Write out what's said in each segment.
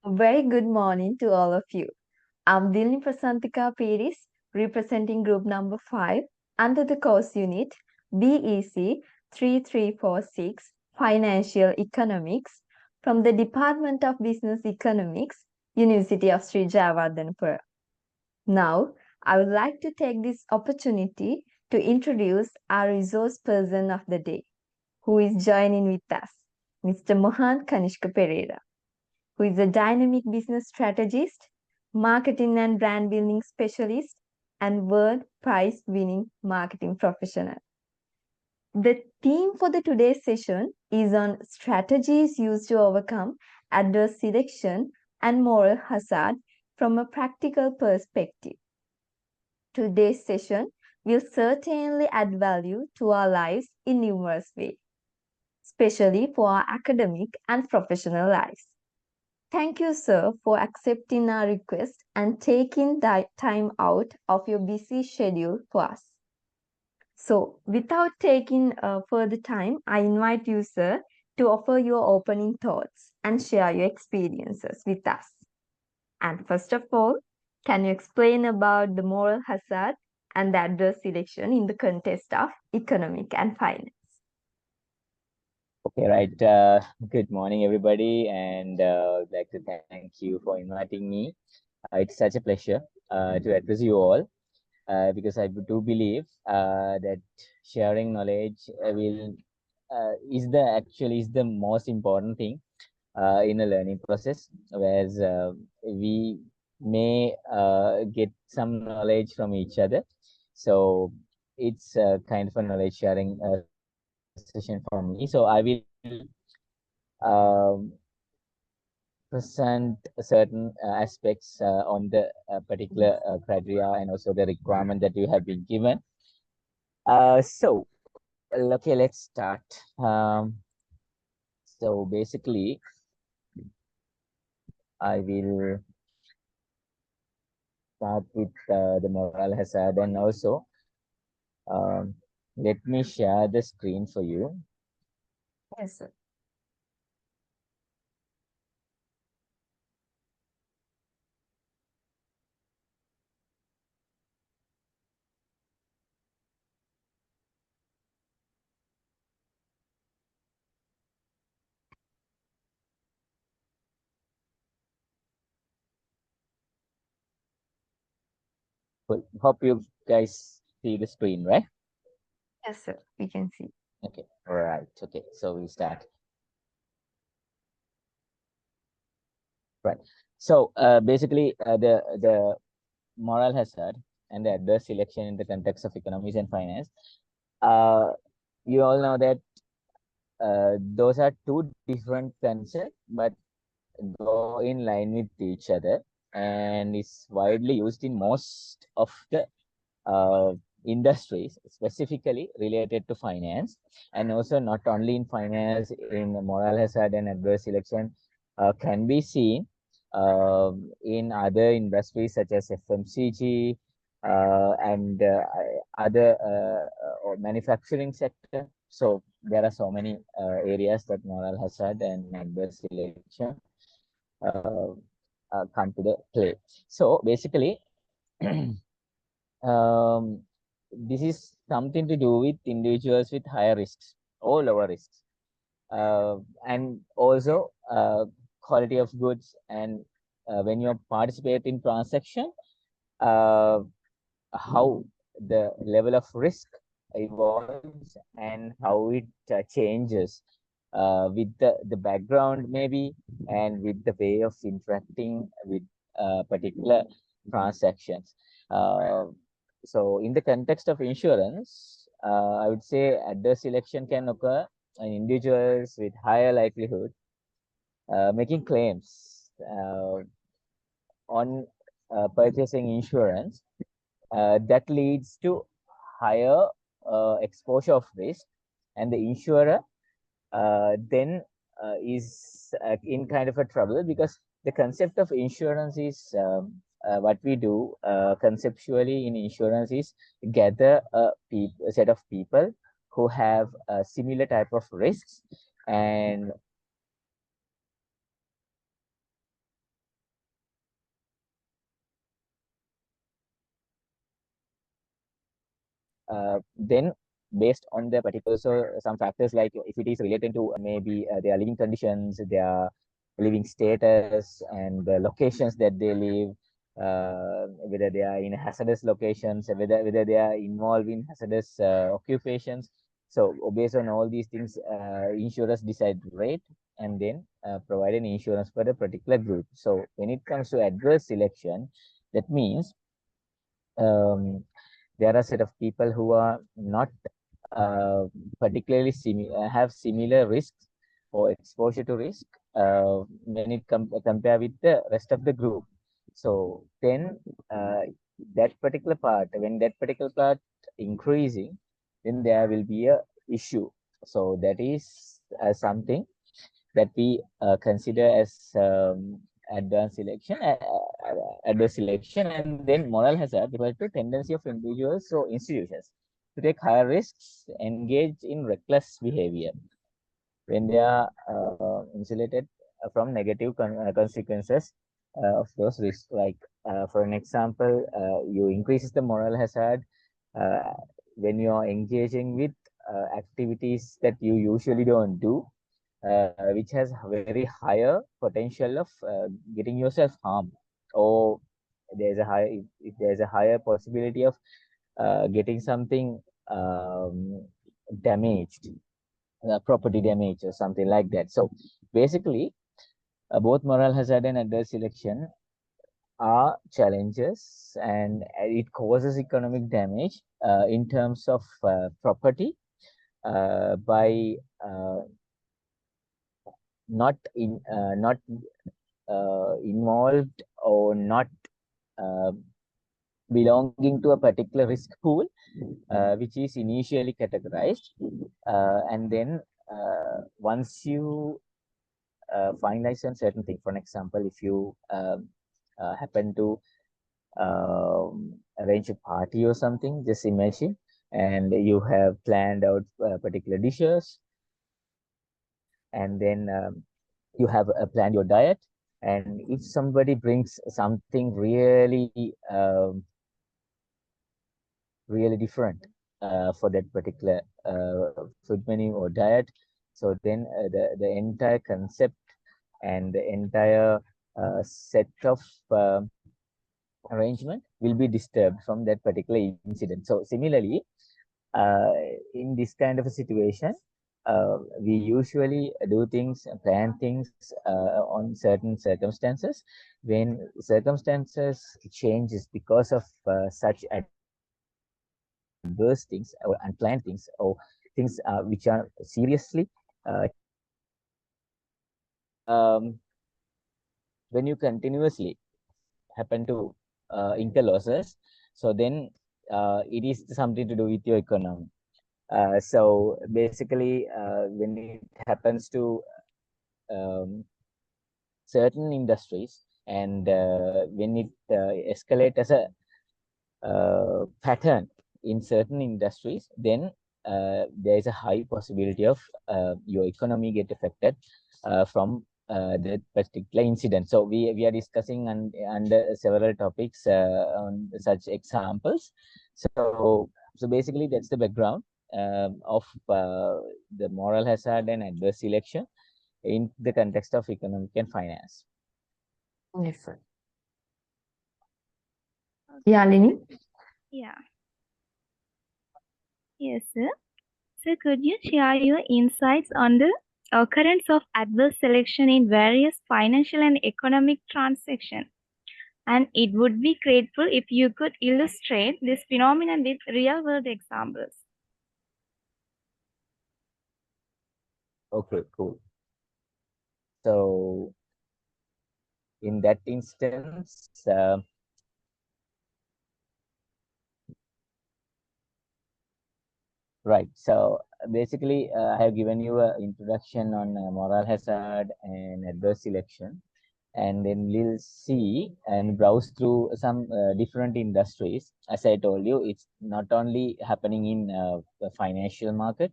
Very good morning to all of you. I'm Dilni Prasantika Peris, representing group number 5 under the course unit BEC 3346 Financial Economics from the Department of Business Economics, University of Sri Jayawardhanapura. Now, I would like to take this opportunity to introduce our resource person of the day, who is joining with us, Mr. Mohan Kanishka Perera, who is a dynamic business strategist, marketing and brand building specialist, and World Prize winning marketing professional. The theme for the today's session is on strategies used to overcome adverse selection and moral hazard from a practical perspective. Today's session will certainly add value to our lives in numerous ways, especially for our academic and professional lives. Thank you, sir, for accepting our request and taking that time out of your busy schedule for us. So, without taking further time, I invite you, sir, to offer your opening thoughts and share your experiences with us. And first of all, can you explain about the moral hazard and the adverse selection in the context of economic and finance? Okay, right. Good morning, everybody, and I'd like to thank you for inviting me. It's such a pleasure to address you all because I do believe that sharing knowledge will is the most important thing in a learning process, whereas we may get some knowledge from each other. So it's kind of a knowledge sharing session for me. So I will um, present certain aspects on the particular criteria and also the requirement that you have been given. Okay, let's start. So basically, I will start with the moral hazard, and also um, let me share the screen for you. Yes, sir. Hope you guys see the screen, right? Yes, sir. We can see. Okay, all right. Okay, so we start. Right. So basically, the moral hazard and the adverse selection in the context of economics and finance. Uh, you all know that those are two different concepts, but go in line with each other, and is widely used in most of the uh, industries, specifically related to finance, and also not only in finance, in moral hazard and adverse selection can be seen in other industries such as FMCG and other or manufacturing sector. So there are so many areas that moral hazard and adverse selection uh, come to the play. So basically, um, this is something to do with individuals with higher risks or lower risks, and also quality of goods. And when you participate in transaction, uh, how the level of risk evolves and how it changes with the background maybe, and with the way of interacting with particular transactions. Uh, so in the context of insurance, I would say adverse selection can occur in individuals with higher likelihood making claims on purchasing insurance that leads to higher exposure of risk, and the insurer then is in kind of a trouble, because the concept of insurance is what we do conceptually in insurance is gather a set of people who have a similar type of risks, and then based on the particular, so some factors like if it is related to maybe their living conditions, their living status, and the locations that they live, whether they are in hazardous locations, whether they are involved in hazardous occupations. So based on all these things, insurers decide rate and then provide an insurance for the particular group. So when it comes to adverse selection, that means um, there are set of people who are not uh, particularly have similar risks or exposure to risk when it compare with the rest of the group. So then that particular part, when that particular part increasing, then there will be a issue. So that is something that we consider as advanced selection, adverse selection, and then moral hazard refers to tendency of individuals or institutions to take higher risks, engage in reckless behavior when they are insulated from negative consequences of those risks. Like, for an example, you increases the moral hazard uh, when you are engaging with activities that you usually don't do, which has very higher potential of getting yourself harmed, or there's a high if there's a higher possibility of getting something damaged, property damage or something like that. So basically, both moral hazard and adverse selection are challenges, and it causes economic damage in terms of property by not involved or not uh, belonging to a particular risk pool, which is initially categorized. And then once you finalize on certain thing, for an example, if you happen to arrange a party or something, just imagine, and you have planned out particular dishes, and then you have planned your diet, and if somebody brings something really different for that particular food menu or diet, so then the entire concept and the entire set of arrangement will be disturbed from that particular incident. So similarly, uh, in this kind of a situation, we usually do things, plan things on certain circumstances. When circumstances changes because of such adverse things or unplanned things, or things which are seriously challenging, um, when you continuously happen to incur losses, so then it is something to do with your economy. So basically, when it happens to um, certain industries, and when it escalates as a pattern in certain industries, then there is a high possibility of your economy get affected from that particular incident. So we are discussing under several topics on such examples. So basically, that's the background of the moral hazard and adverse selection in the context of economic and finance. Yes. Okay. Yeah, Lini? Yeah. Yes, sir. So could you share your insights on the occurrence of adverse selection in various financial and economic transactions? And it would be grateful if you could illustrate this phenomenon with real-world examples. Okay, cool. So in that instance, right. So basically, I have given you an introduction on moral hazard and adverse selection, and then we'll see and browse through some different industries. As I told you, it's not only happening in the financial market,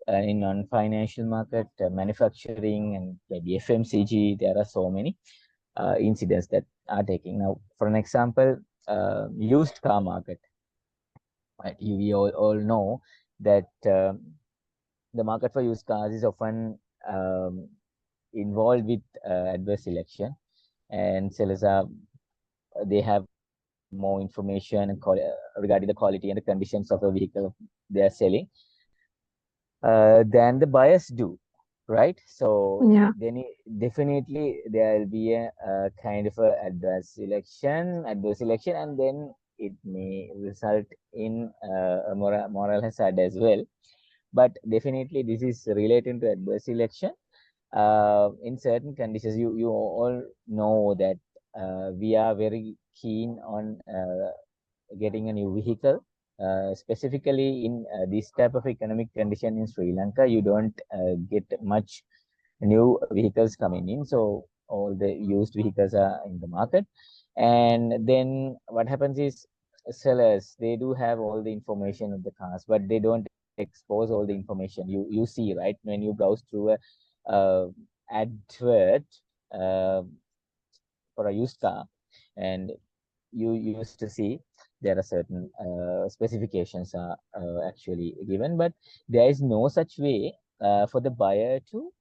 in non-financial market, manufacturing, and maybe FMCG. There are so many incidents that are taking. Now, for an example, used car market. right? We all know that the market for used cars is often involved with adverse selection, and sellers are they have more information and regarding the quality and the conditions of the vehicle they are selling than the buyers do, right? So Yeah. then definitely there will be a kind of a adverse selection, and then it may result in a moral hazard as well. But definitely this is related to adverse selection. In certain conditions, you all know that we are very keen on getting a new vehicle. Specifically in this type of economic condition in Sri Lanka, you don't get much new vehicles coming in. So all the used vehicles are in the market. And then what happens is sellers, they do have all the information of the cars, but they don't expose all the information. You see, right, when you browse through a advert uh, for a used car, and you used to see there are certain specifications are actually given, but there is no such way for the buyer to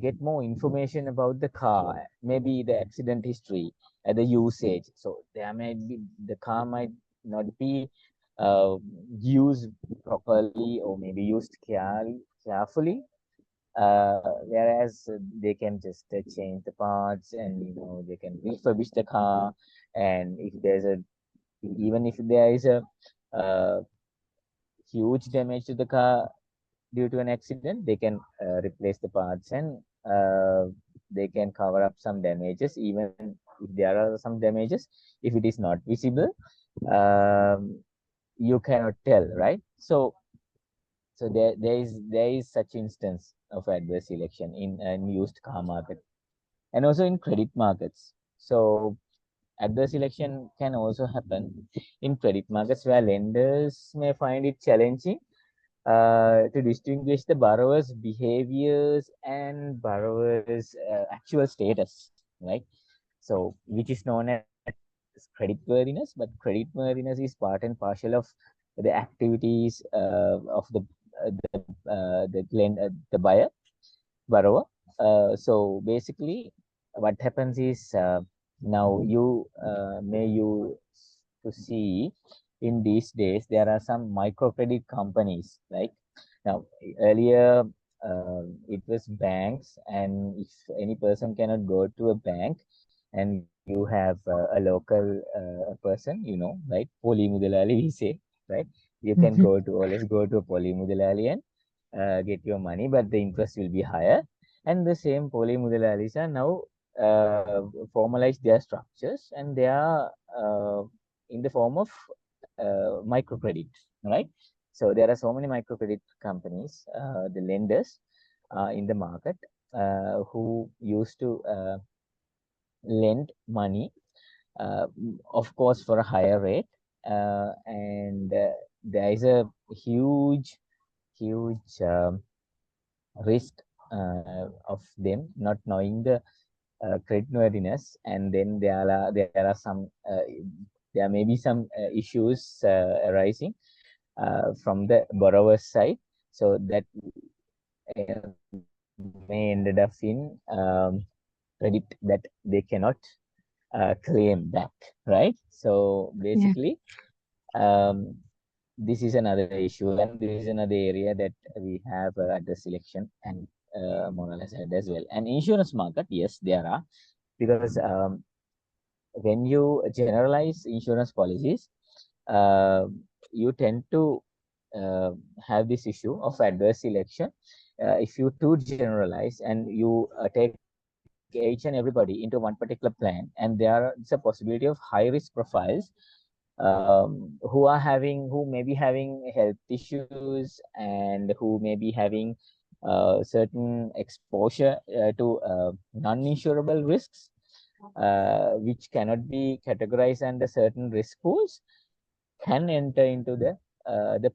get more information about the car, maybe the accident history, the usage. So there may be the car might not be uh, used properly or maybe used carefully. Whereas they can just change the parts, and they can refurbish the car, and if there's a even if there is a uh, huge damage to the car due to an accident, they can replace the parts, and they can cover up some damages, even if there are some damages. If it is not visible, um, you cannot tell, right? So there is such instance of adverse selection in a used car market, and also in credit markets. So adverse selection can also happen in credit markets, where lenders may find it challenging to distinguish the borrower's behaviors and borrower's actual status, right? So, which is known as creditworthiness, but creditworthiness is part and parcel of the activities of the buyer borrower. So basically, what happens is now you to see in these days there are some microcredit companies. Like now, earlier it was banks, and if any person cannot go to a bank, and you have a local person, right? Poli mudalali we say, right? You can Mhm. always go to a poli mudalali and get your money, but the interest will be higher. And the same Poli Mudalalis are now formalized their structures, and they are in the form of microcredit, right? So there are so many microcredit companies, the lenders in the market who used to lend money, of course, for a higher rate. And there is a huge risk of them not knowing the creditworthiness, and then there are some there may be some issues arising from the borrower's side, so that may ended up in credit that they cannot claim back, right? So Yeah. basically, um, this is another issue, and this is another area that we have at the selection and more or less as well. And insurance market, yes, there are, because when you generalize insurance policies, uh, you tend to uh, have this issue of adverse selection. If you too generalize and you take each and everybody into one particular plan, and there is a possibility of high risk profiles who may be having health issues, and who may be having certain exposure to non-insurable risks, which cannot be categorized under certain risk pools, can enter into the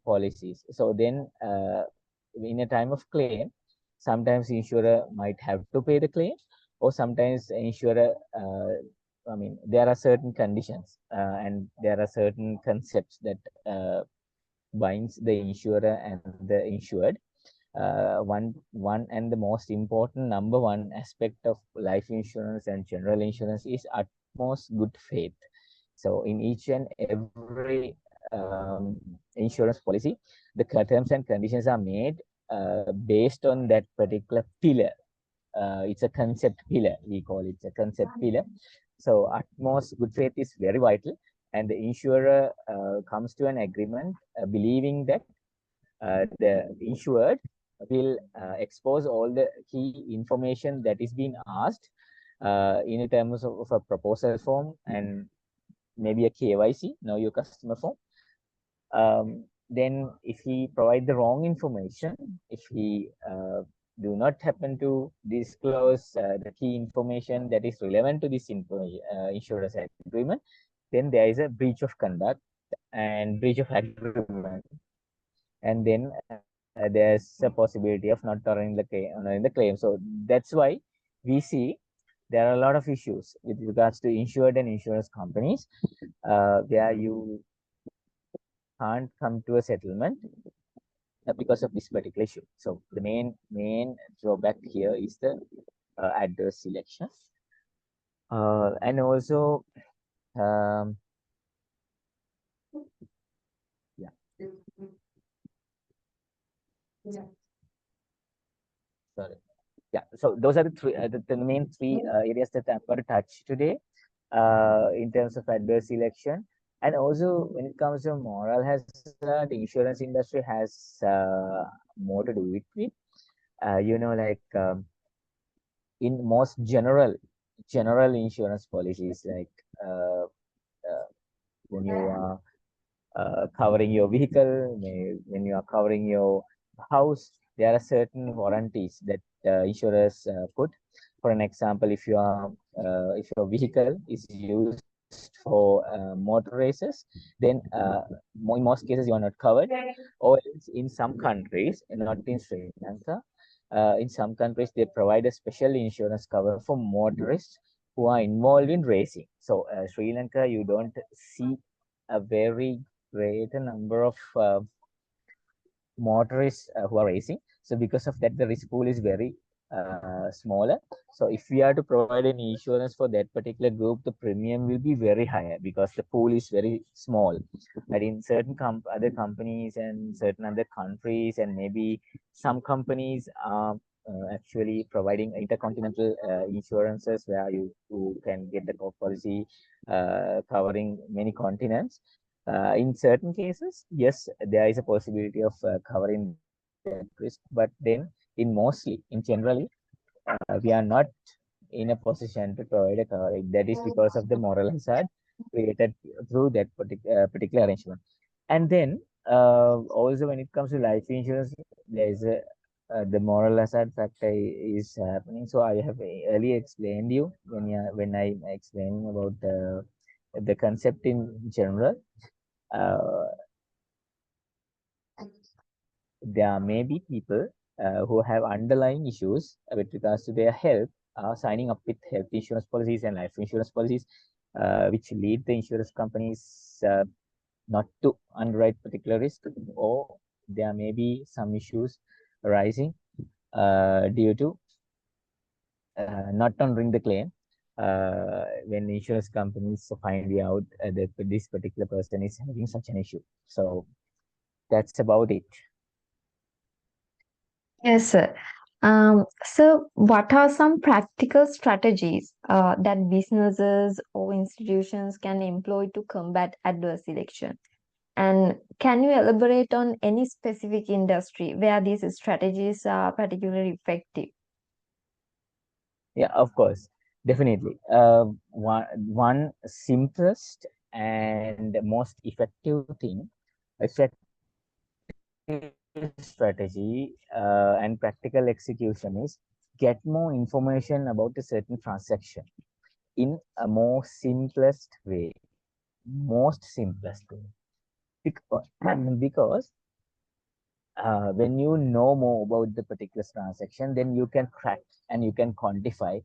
policies. So then, in a time of claim, sometimes insurer might have to pay the claim, or sometimes insurer I mean, there are certain conditions and there are certain concepts that binds the insurer and the insured. One and the most important number one aspect of life insurance and general insurance is utmost good faith. So in each and every insurance policy, the terms and conditions are made based on that particular pillar. It's a concept pillar. We call it a concept pillar. So utmost good faith is very vital, and the insurer comes to an agreement believing that the insured will expose all the key information that is being asked in terms of a proposal form and maybe a KYC, know your customer form. Then if he provide the wrong information, if he do not happen to disclose the key information that is relevant to this insurance agreement, then there is a breach of conduct and breach of agreement, and then there's a possibility of not honoring the claim. So that's why we see there are a lot of issues with regards to insured and insurance companies where you can't come to a settlement because of this particular issue. So the main drawback here is the adverse selection, and also um, yeah. Sorry. Yeah, so those are the three, the main three areas that I'm going to touch today in terms of adverse selection. And also, when it comes to moral hazard, the insurance industry has more to do with it. Like in most general insurance policies, like uh, uh, when you are covering your vehicle, when you are covering your house, there are certain warranties that insurers put. For an example, if your vehicle is used for motor races, then in most cases you are not covered. Or else in some countries, not in Sri Lanka, in some countries they provide a special insurance cover for motorists who are involved in racing. So Sri Lanka, you don't see a very greater number of motorists who are racing. So because of that, the risk pool is very smaller. So if we are to provide an insurance for that particular group, the premium will be very higher because the pool is very small. But in certain other companies and certain other countries, and maybe some companies are actually providing intercontinental insurances where you can get the policy covering many continents. In certain cases, yes, there is a possibility of covering that risk, but then in generally, we are not in a position to provide a coverage. That is because of the moral hazard created through that particular arrangement. And then also when it comes to life insurance, there is the moral hazard factor is happening. So I have earlier explained you when I explaining about the concept in general. Uh, there may be people who have underlying issues with regards to their health, signing up with health insurance policies and life insurance policies, which lead the insurance companies not to underwrite particular risk, or there may be some issues arising due to not honoring the claim when insurance companies find out that this particular person is having such an issue. So that's about it. Yes, sir. So, what are some practical strategies that businesses or institutions can employ to combat adverse selection? And can you elaborate on any specific industry where these strategies are particularly effective? Yeah, of course, definitely. One simplest and most effective thing, effective strategy and practical execution is get more information about a certain transaction in a more simplest way, most simplest way. Because, because when you know more about the particular transaction, then you can track and you can quantify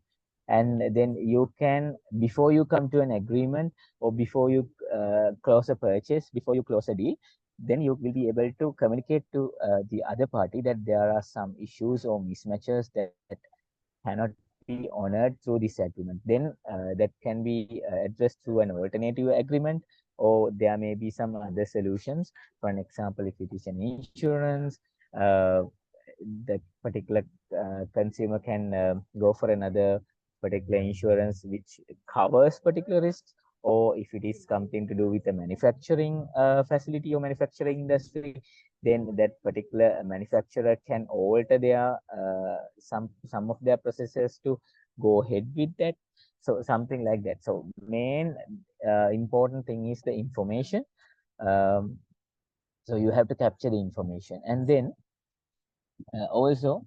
and then you can, before you come to an agreement or before you close a purchase, before you close a deal, then you will be able to communicate to the other party that there are some issues or mismatches that cannot be honored through this agreement. Then that can be addressed through an alternative agreement, or there may be some other solutions. For an example, if it is an insurance, uh, that particular consumer can go for another particular insurance which covers particular risks, or if it is something to do with the manufacturing facility or manufacturing industry, then that particular manufacturer can alter their some of their processes to go ahead with that. So something like that. So main important thing is the information. Um, so you have to capture the information, and then also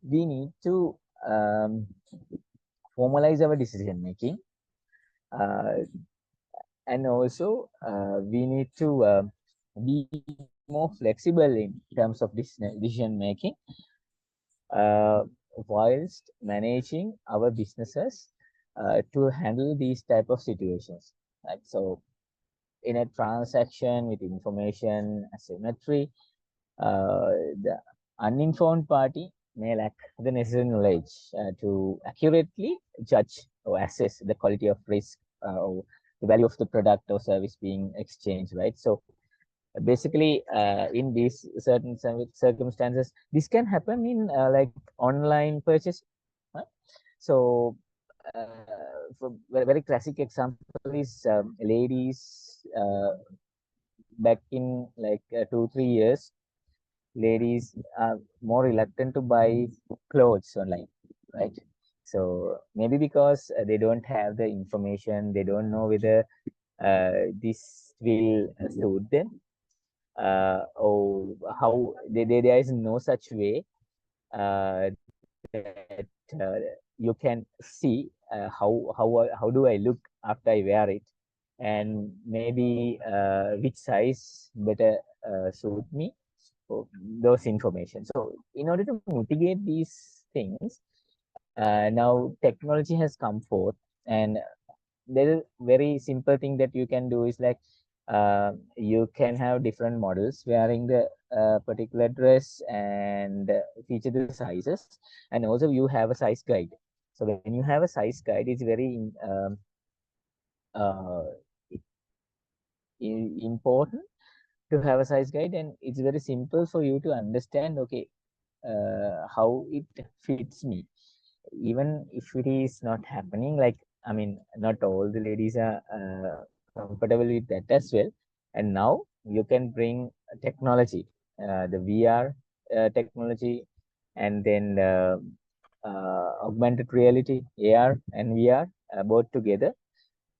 we need to um, formalize our decision making, uh, and also we need to be more flexible in terms of this decision making, uh, whilst managing our businesses to handle these type of situations. Right? So in a transaction with information asymmetry, the uninformed party may lack the necessary knowledge to accurately judge or assess the quality of risk or the value of the product or service being exchanged, right? So basically, in these certain circumstances, this can happen in like online purchase. Huh? So, for very classic example is ladies back in like 2 3 years, ladies are more reluctant to buy clothes online, right? So maybe because they don't have the information, they don't know whether this will suit them, or how there is no such way that you can see how do I look after I wear it, and maybe which size better suit me, so those information. So in order to mitigate these things, now technology has come forth, and there is very simple thing that you can do is like you can have different models wearing the particular dress and feature the sizes, and also you have a size guide. So when you have a size guide, it's very uh, important to have a size guide, and it's very simple for you to understand, okay, how it fits me, even if it is not happening. Like, I mean, not all the ladies are comfortable with that as well. And now you can bring technology, the VR technology, and then augmented reality, AR and VR, both together,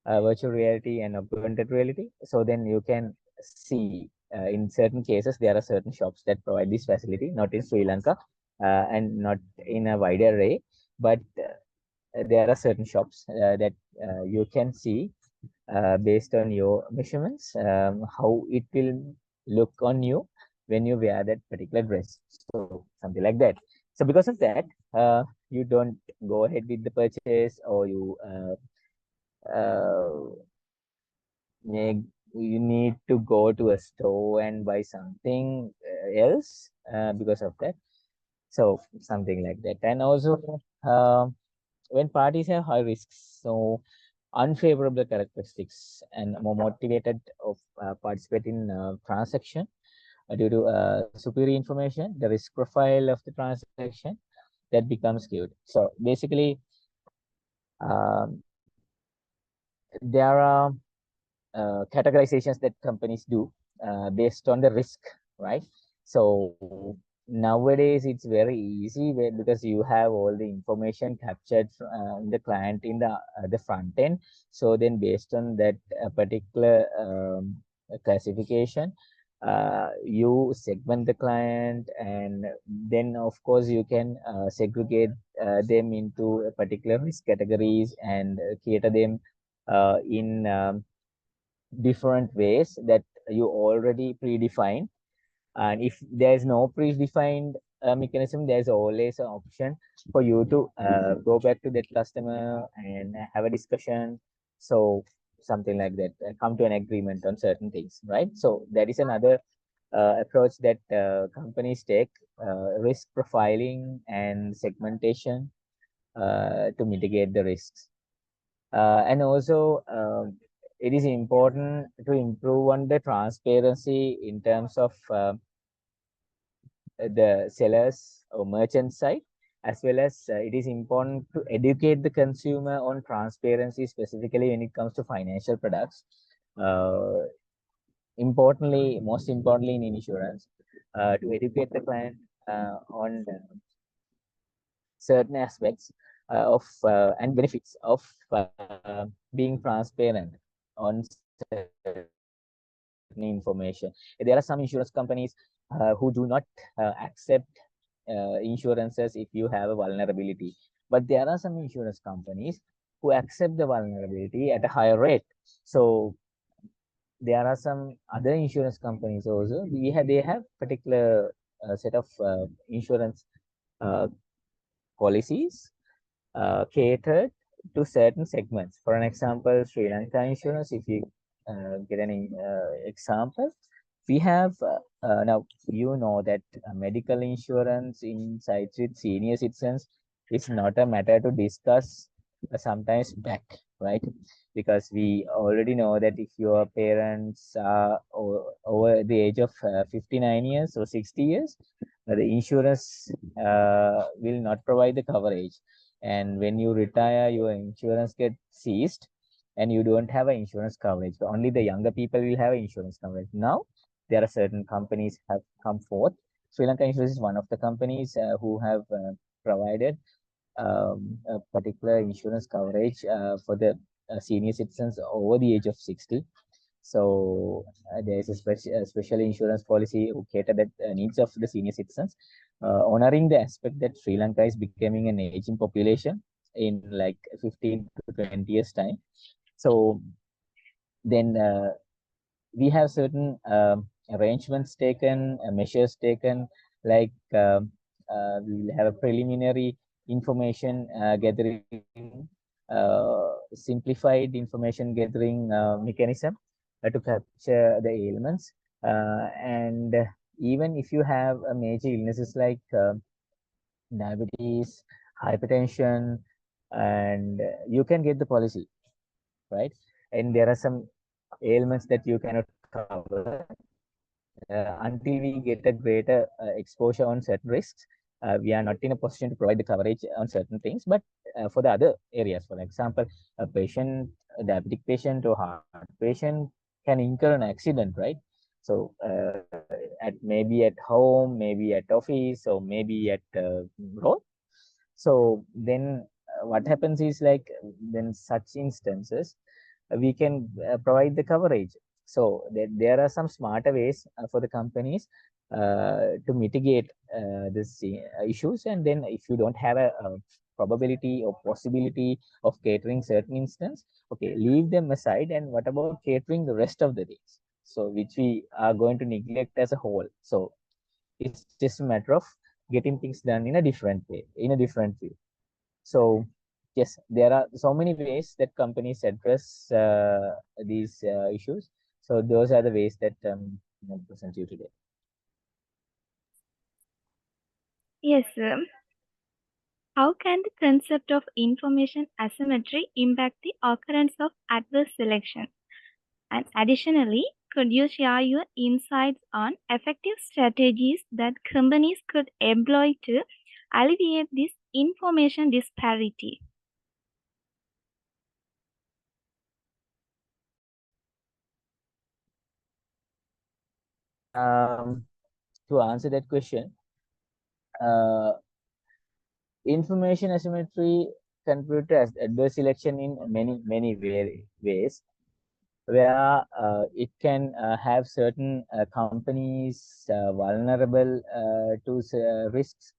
virtual reality and augmented reality. So then you can see, in certain cases, there are certain shops that provide this facility, not in Sri Lanka, and not in a wider array, but there are certain shops that you can see, based on your measurements, how it will look on you when you wear that particular dress. So something like that. So because of that, you don't go ahead with the purchase, or uh, may you need to go to a store and buy something else because of that. So something like that. And also, when parties have high risks, so unfavorable characteristics, and more motivated of participate in transaction due to superior information, the risk profile of the transaction that becomes skewed. So basically, um, there are categorizations that companies do based on the risk, right? So nowadays it's very easy because you have all the information captured in the client in the front end. So then based on that particular classification, you segment the client, and then of course you can segregate them into particular risk categories and cater them in different ways that you already predefined. And if there is no predefined mechanism, there's always an option for you to go back to that customer and have a discussion. So something like that, come to an agreement on certain things, right? So that is another approach that companies take, risk profiling and segmentation to mitigate the risks. And also, it is important to improve on the transparency in terms of the sellers or merchant side, as well as it is important to educate the consumer on transparency, specifically when it comes to financial products. Uh, Most importantly in insurance, to educate the client on certain aspects of and benefits of being transparent on certain information. There are some insurance companies who do not accept insurances if you have a vulnerability, but there are some insurance companies who accept the vulnerability at a higher rate. So there are some other insurance companies also. They have particular set of insurance uh, policies catered to certain segments. For an example, Sri Lanka insurance, if you get any example, we have now you know that medical insurance in sites with senior citizens is not a matter to discuss sometimes back, right? Because we already know that if your parents are over the age of 59 years or 60 years, the insurance will not provide the coverage, and when you retire your insurance gets ceased and you don't have an insurance coverage. Only the younger people will have insurance coverage. Now there are certain companies have come forth. Sri Lanka Insurance is one of the companies who have provided a particular insurance coverage for the senior citizens over the age of 60. So there is a special insurance policy who cater that needs of the senior citizens, honoring the aspect that Sri Lanka is becoming an aging population in like 15 to 20 years time. So then we have certain arrangements taken, measures taken, like we'll have a preliminary information gathering, simplified information gathering mechanism to capture the ailments. And even if you have a major illnesses like diabetes, hypertension, and you can get the policy, right? And there are some ailments that you cannot cover until we get a greater exposure on certain risks. We are not in a position to provide the coverage on certain things, but for the other areas, for example, a diabetic patient or heart patient can incur an accident, right? So at maybe at home, maybe at office, or maybe at road. So then what happens is like then such instances we can provide the coverage. So there are some smarter ways for the companies to mitigate this issues. And then if you don't have a probability or possibility of catering certain instance, okay, leave them aside. And what about catering the rest of the days? So which we are going to neglect as a whole. So it's just a matter of getting things done in a different way, in a different view. So yes, there are so many ways that companies address these issues. So those are the ways that I present you today. Yes, sir. How can the concept of information asymmetry impact the occurrence of adverse selection? And additionally, could you share your insights on effective strategies that companies could employ to alleviate this information disparity? Um, to answer that question, uh, information asymmetry contribute to adverse selection in many ways, where it can have certain companies vulnerable to risks.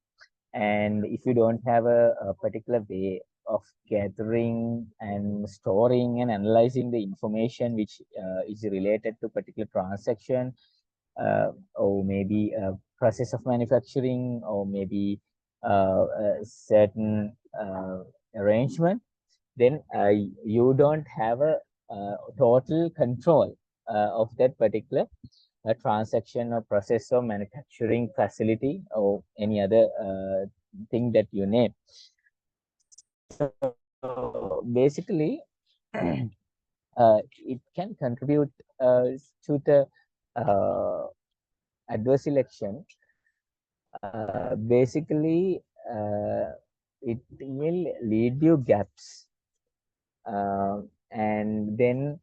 And if you don't have a particular way of gathering and storing and analyzing the information which is related to particular transaction, or maybe a process of manufacturing, or maybe a certain arrangement, then you don't have a total control of that particular transaction or process or manufacturing facility or any other thing that you name. So basically, it can contribute to the uh, adverse selection. Basically, it will lead you gaps, and then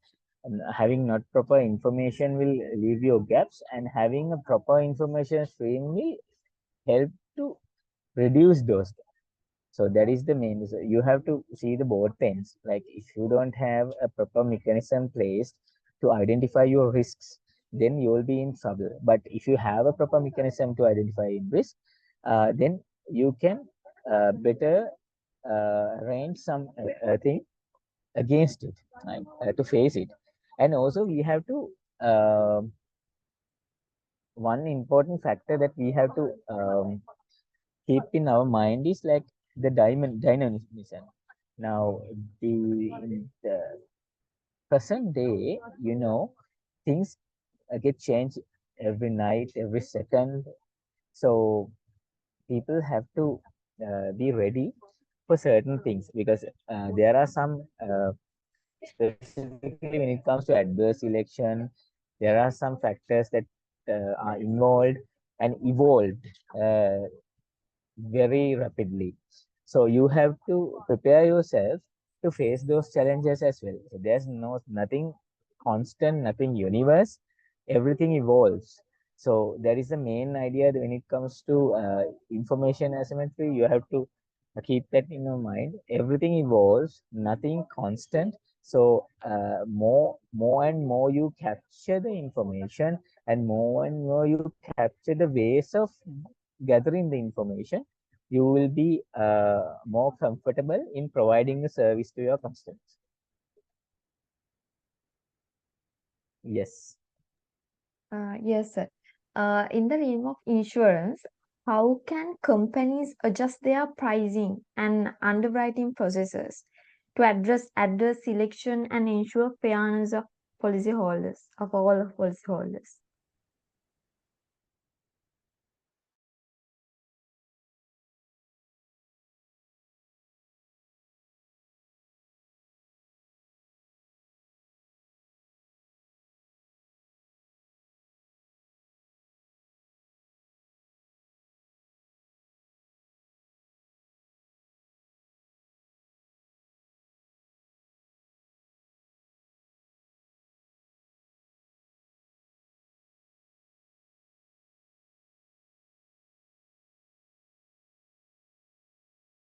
having not proper information will leave you gaps, and having a proper information stream will help to reduce those. So that is the main reason. You have to see the both ends. Like if you don't have a proper mechanism placed to identify your risks, then you will be in trouble. But if you have a proper mechanism to identify risk, then you can better arrange some thing against it, right? To face it. And also we have to one important factor that we have to keep in our mind is like the dynamism. Now, in the present day, things get changed every night, every second. So people have to be ready for certain things, because there are some, specifically when it comes to adverse selection, there are some factors that are involved and evolved very rapidly. So you have to prepare yourself to face those challenges as well. So there's nothing constant, nothing universe. Everything evolves. So that is the main idea that when it comes to information asymmetry. You have to keep that in your mind. Everything evolves, nothing constant. So more and more you capture the information, and more you capture the ways of gathering the information, you will be more comfortable in providing a service to your customers. Yes. Yes, sir. In the realm of insurance, how can companies adjust their pricing and underwriting processes to address adverse selection and ensure fairness of policyholders, of all policyholders?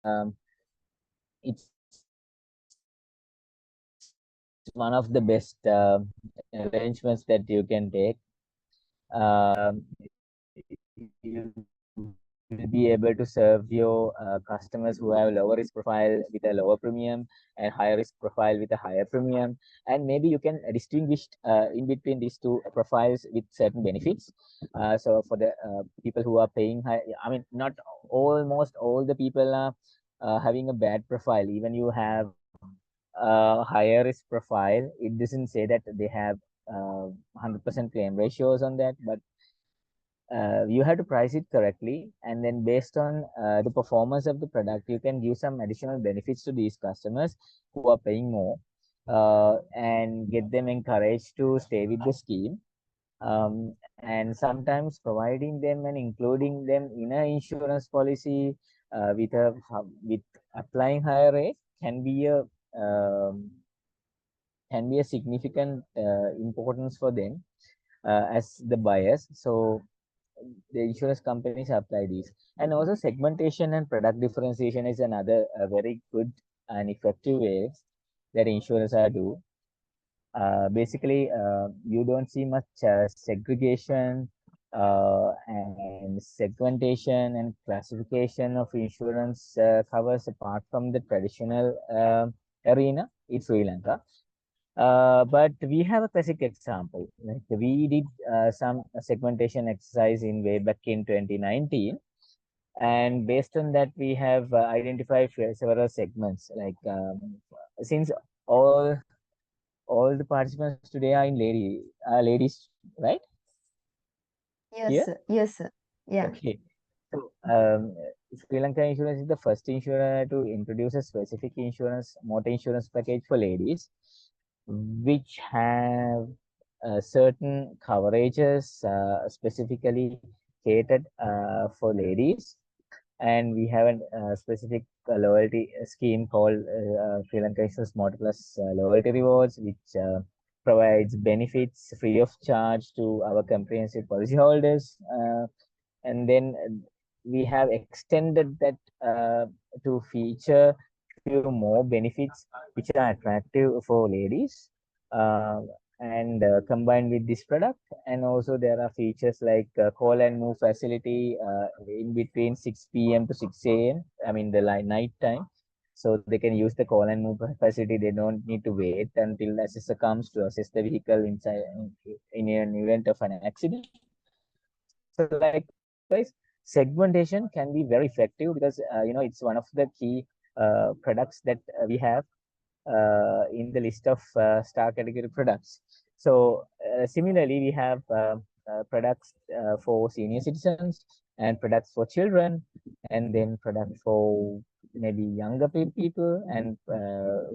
Um, it's one of the best arrangements that you can take. You will be able to serve your customers who have lower risk profile with a lower premium, and higher risk profile with a higher premium, and maybe you can distinguish in between these two profiles with certain benefits. So for the people who are paying high, I mean, not almost all the people are having a bad profile. Even you have higher risk profile, it doesn't say that they have 100% claim ratios on that, but you have to price it correctly, and then based on the performance of the product, you can give some additional benefits to these customers who are paying more, and get them encouraged to stay with the scheme. And sometimes providing them and including them in an insurance policy with applying higher rate um, can be a significant importance for them as the buyers. So the insurance companies apply these. And also segmentation and product differentiation is another very good and effective ways that insurers are do. Basically, you don't see much segregation and segmentation and classification of insurance covers apart from the traditional arena in Sri Lanka. But we have a classic example. Like we did some segmentation exercise in way back in 2019, and based on that, we have identified several segments. Like since all all the participants today are ladies, right? Yes, Here, sir. Yes, sir. Yeah. okay. So Sri Lanka Insurance is the first insurer to introduce a specific insurance, motor insurance package for ladies, which have certain coverages specifically catered for ladies. And we have a specific loyalty scheme called Sri Lanka Insurance Motor Plus Loyalty Rewards, which provides benefits free of charge to our comprehensive policyholders. And then we have extended that to feature few more benefits which are attractive for ladies, uh, and combined with this product. And also there are features like call and move facility in between 6 p.m. to 6 a.m., I mean the night time, so they can use the call and move facility. They don't need to wait until the assessor comes to assess the vehicle inside in an event of an accident. So likewise, segmentation can be very effective because it's one of the key products that we have in the list of star category products. So similarly, we have products for senior citizens and products for children, and then products for maybe younger people, and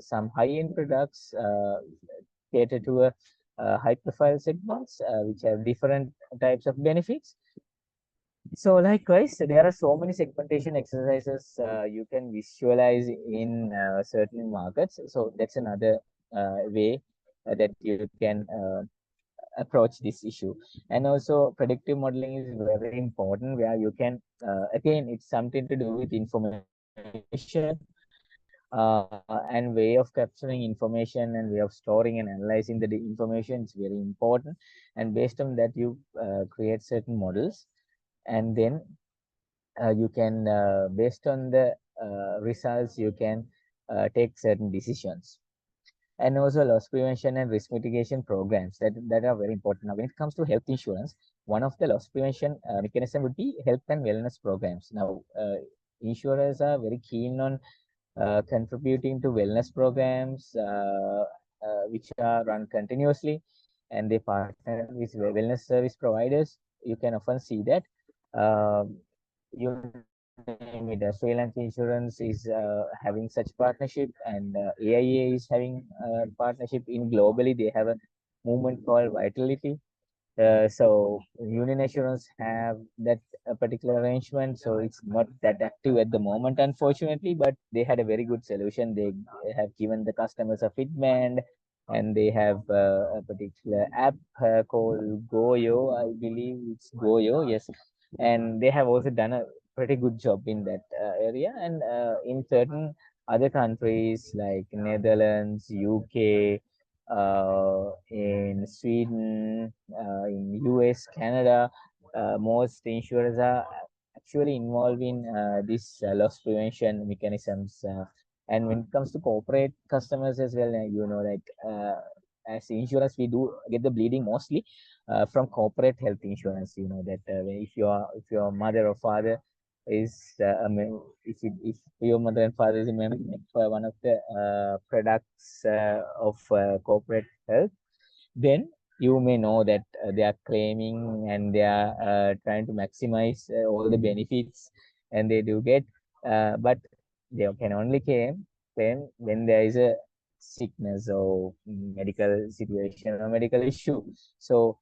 some high-end products cater to a high-profile segments which have different types of benefits. So likewise, there are so many segmentation exercises you can visualize in certain markets. So that's another way that you can approach this issue. And also predictive modeling is very important, where you can, again, it's something to do with information and way of capturing information and way of storing and analyzing the information. It's very important. And based on that, you create certain models, and then you can based on the results you can take certain decisions. And also loss prevention and risk mitigation programs that are very important. Now when it comes to health insurance, one of the loss prevention mechanism would be health and wellness programs. Now insurers are very keen on contributing to wellness programs which are run continuously, and they partner with wellness service providers. You can often see that. You name it, Sri Lanka Insurance is having such partnership, and AIA is having partnership in globally. They have a movement called Vitality. So Union Assurance have that particular arrangement, so it's not that active at the moment, unfortunately, but they had a very good solution. They have given the customers a fitment, and they have a particular app called Goyo, I believe it's Goyo, yes. And they have also done a pretty good job in that area. And in certain other countries like Netherlands, UK, in Sweden, in US, Canada, most insurers are actually involved in this loss prevention mechanisms. And when it comes to corporate customers as well, like as insurance, we do get the bleeding mostly from corporate health insurance. You know that if your mother or father is if your mother and father is a member for one of the products of corporate health, then you may know that they are claiming and they are trying to maximize all the benefits, and they do get, but they can only claim when there is a sickness or medical situation or medical issue. So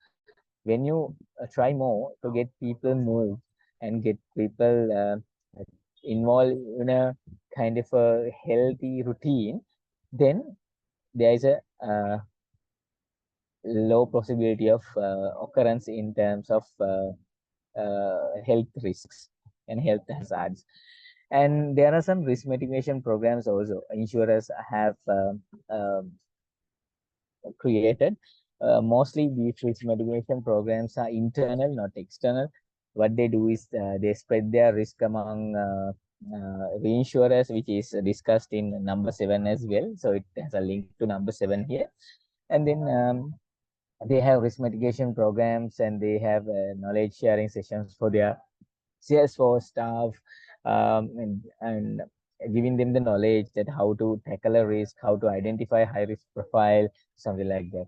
when you try more to get people moved and get people involved in a kind of a healthy routine, then there is a low possibility of occurrence in terms of health risks and health hazards. And there are some risk mitigation programs also insurers have created. Mostly these risk mitigation programs are internal, not external. What they do is they spread their risk among reinsurers, which is discussed in number 7 as well. So it has a link to number 7 here. And then they have risk mitigation programs, and they have knowledge sharing sessions for their Salesforce staff, and giving them the knowledge that how to tackle a risk, how to identify high risk profile, something like that.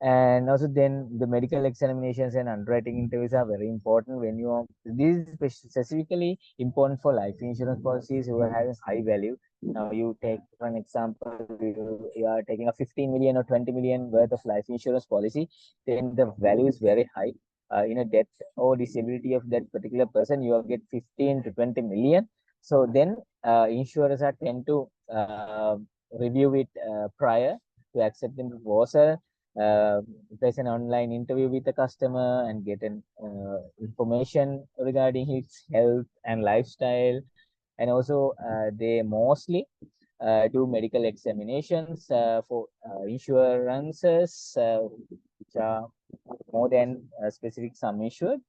And also then the medical examinations and underwriting interviews are very important when you are, this is specifically important for life insurance policies who are having high value. Now you take for an example, you are taking a 15 million or 20 million worth of life insurance policy, then the value is very high. In a death or disability of that particular person, you will get 15 to 20 million. So then insurers are tend to review it prior to accept the proposal. There's an online interview with the customer and get an information regarding his health and lifestyle. And also they mostly do medical examinations for insurances which are more than specific sum insured.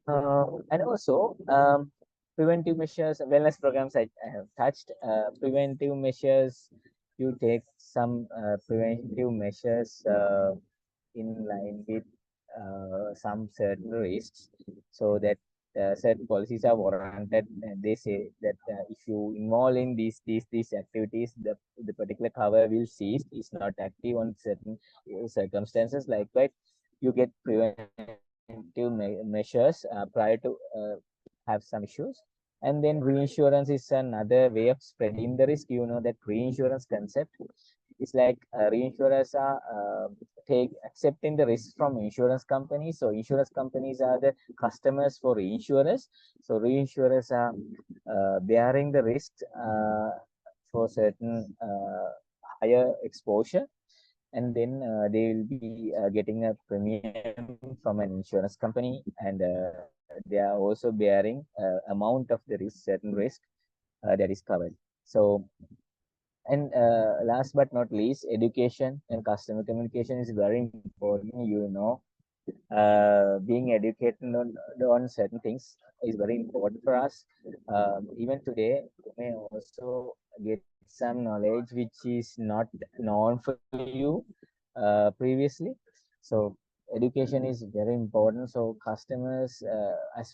And also preventive measures, wellness programs I have touched. Preventive measures, you take some preventive measures in line with some certain risks, so that certain policies are warranted. And they say that if you involve in these activities, the particular cover will cease, is not active on certain circumstances. Likewise, you get preventive measures prior to have some issues. And then reinsurance is another way of spreading the risk. You know that reinsurance concept is like reinsurers are take accepting the risk from insurance companies. So insurance companies are the customers for reinsurers. So reinsurers are bearing the risk for certain higher exposure, and then they will be getting a premium from an insurance company, and they are also bearing amount of the risk, certain risk that is covered. So, and last but not least, education and customer communication is very important. You know, being educated on certain things is very important for us. Even today, you may also get some knowledge which is not known for you previously. So education is very important. So customers, I,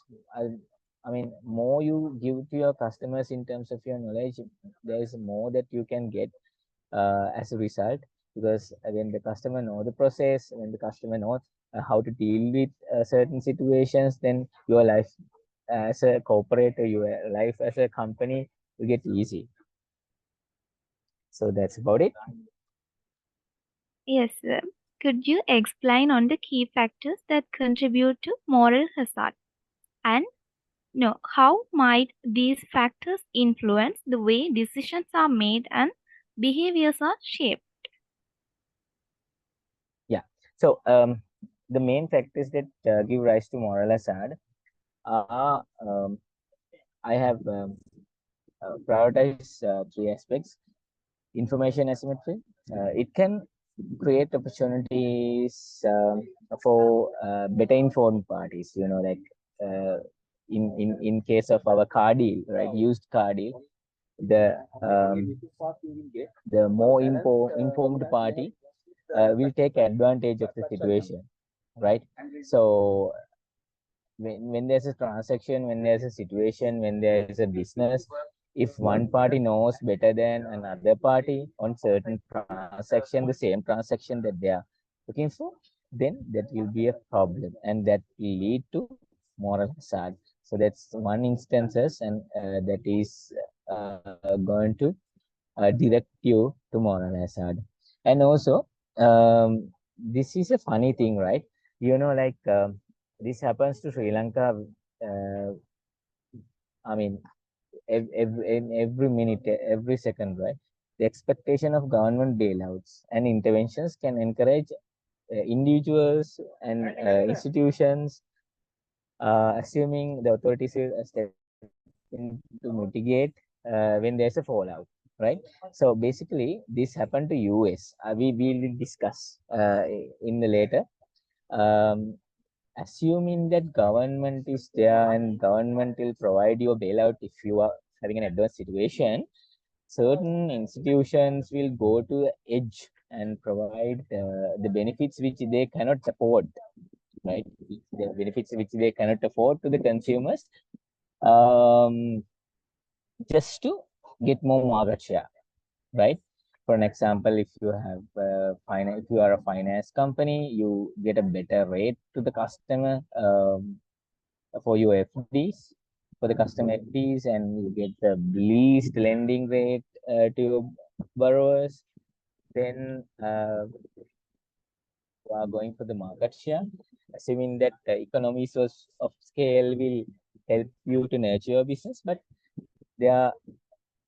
I mean, more you give to your customers in terms of your knowledge, there is more that you can get as a result. Because when the customer know the process, when the customer knows how to deal with certain situations, then your life as a corporate, your life as a company will get easy. So that's about it. Yes, sir. Could you explain on the key factors that contribute to moral hazard? And no, how might these factors influence the way decisions are made and behaviors are shaped? Yeah. So the main factors that give rise to moral hazard are I have prioritized three aspects. Information asymmetry. It can create opportunities for better informed parties. You know, like uh, in case of our car deal, right? Used car deal, the more informed party will take advantage of the situation, right? So when there's a transaction, when there's a situation, when there's a business, if one party knows better than another party on certain transaction, the same transaction that they are looking for, then that will be a problem, and that will lead to moral hazard. So that's one instances, and that is going to direct you to moral hazard. And also, this is a funny thing, right? You know, like this happens to Sri Lanka. Uh, I mean, in every minute, every second, right? The expectation of government bailouts and interventions can encourage individuals and institutions, assuming the authorities will step in to mitigate when there's a fallout, right? So basically, this happened to US. We will discuss in the later. Um, Assuming that government is there and government will provide you a bailout if you are having an adverse situation, certain institutions will go to the edge and provide the benefits which they cannot afford, right? The benefits which they cannot afford to the consumers, um, just to get more market share, right? For an example, if you have if you are a finance company, you get a better rate to the customer for your FDs, for the customer FDs, and you get the least lending rate to your borrowers. Then you are going for the market share, assuming that the economies of scale will help you to nurture your business, but they are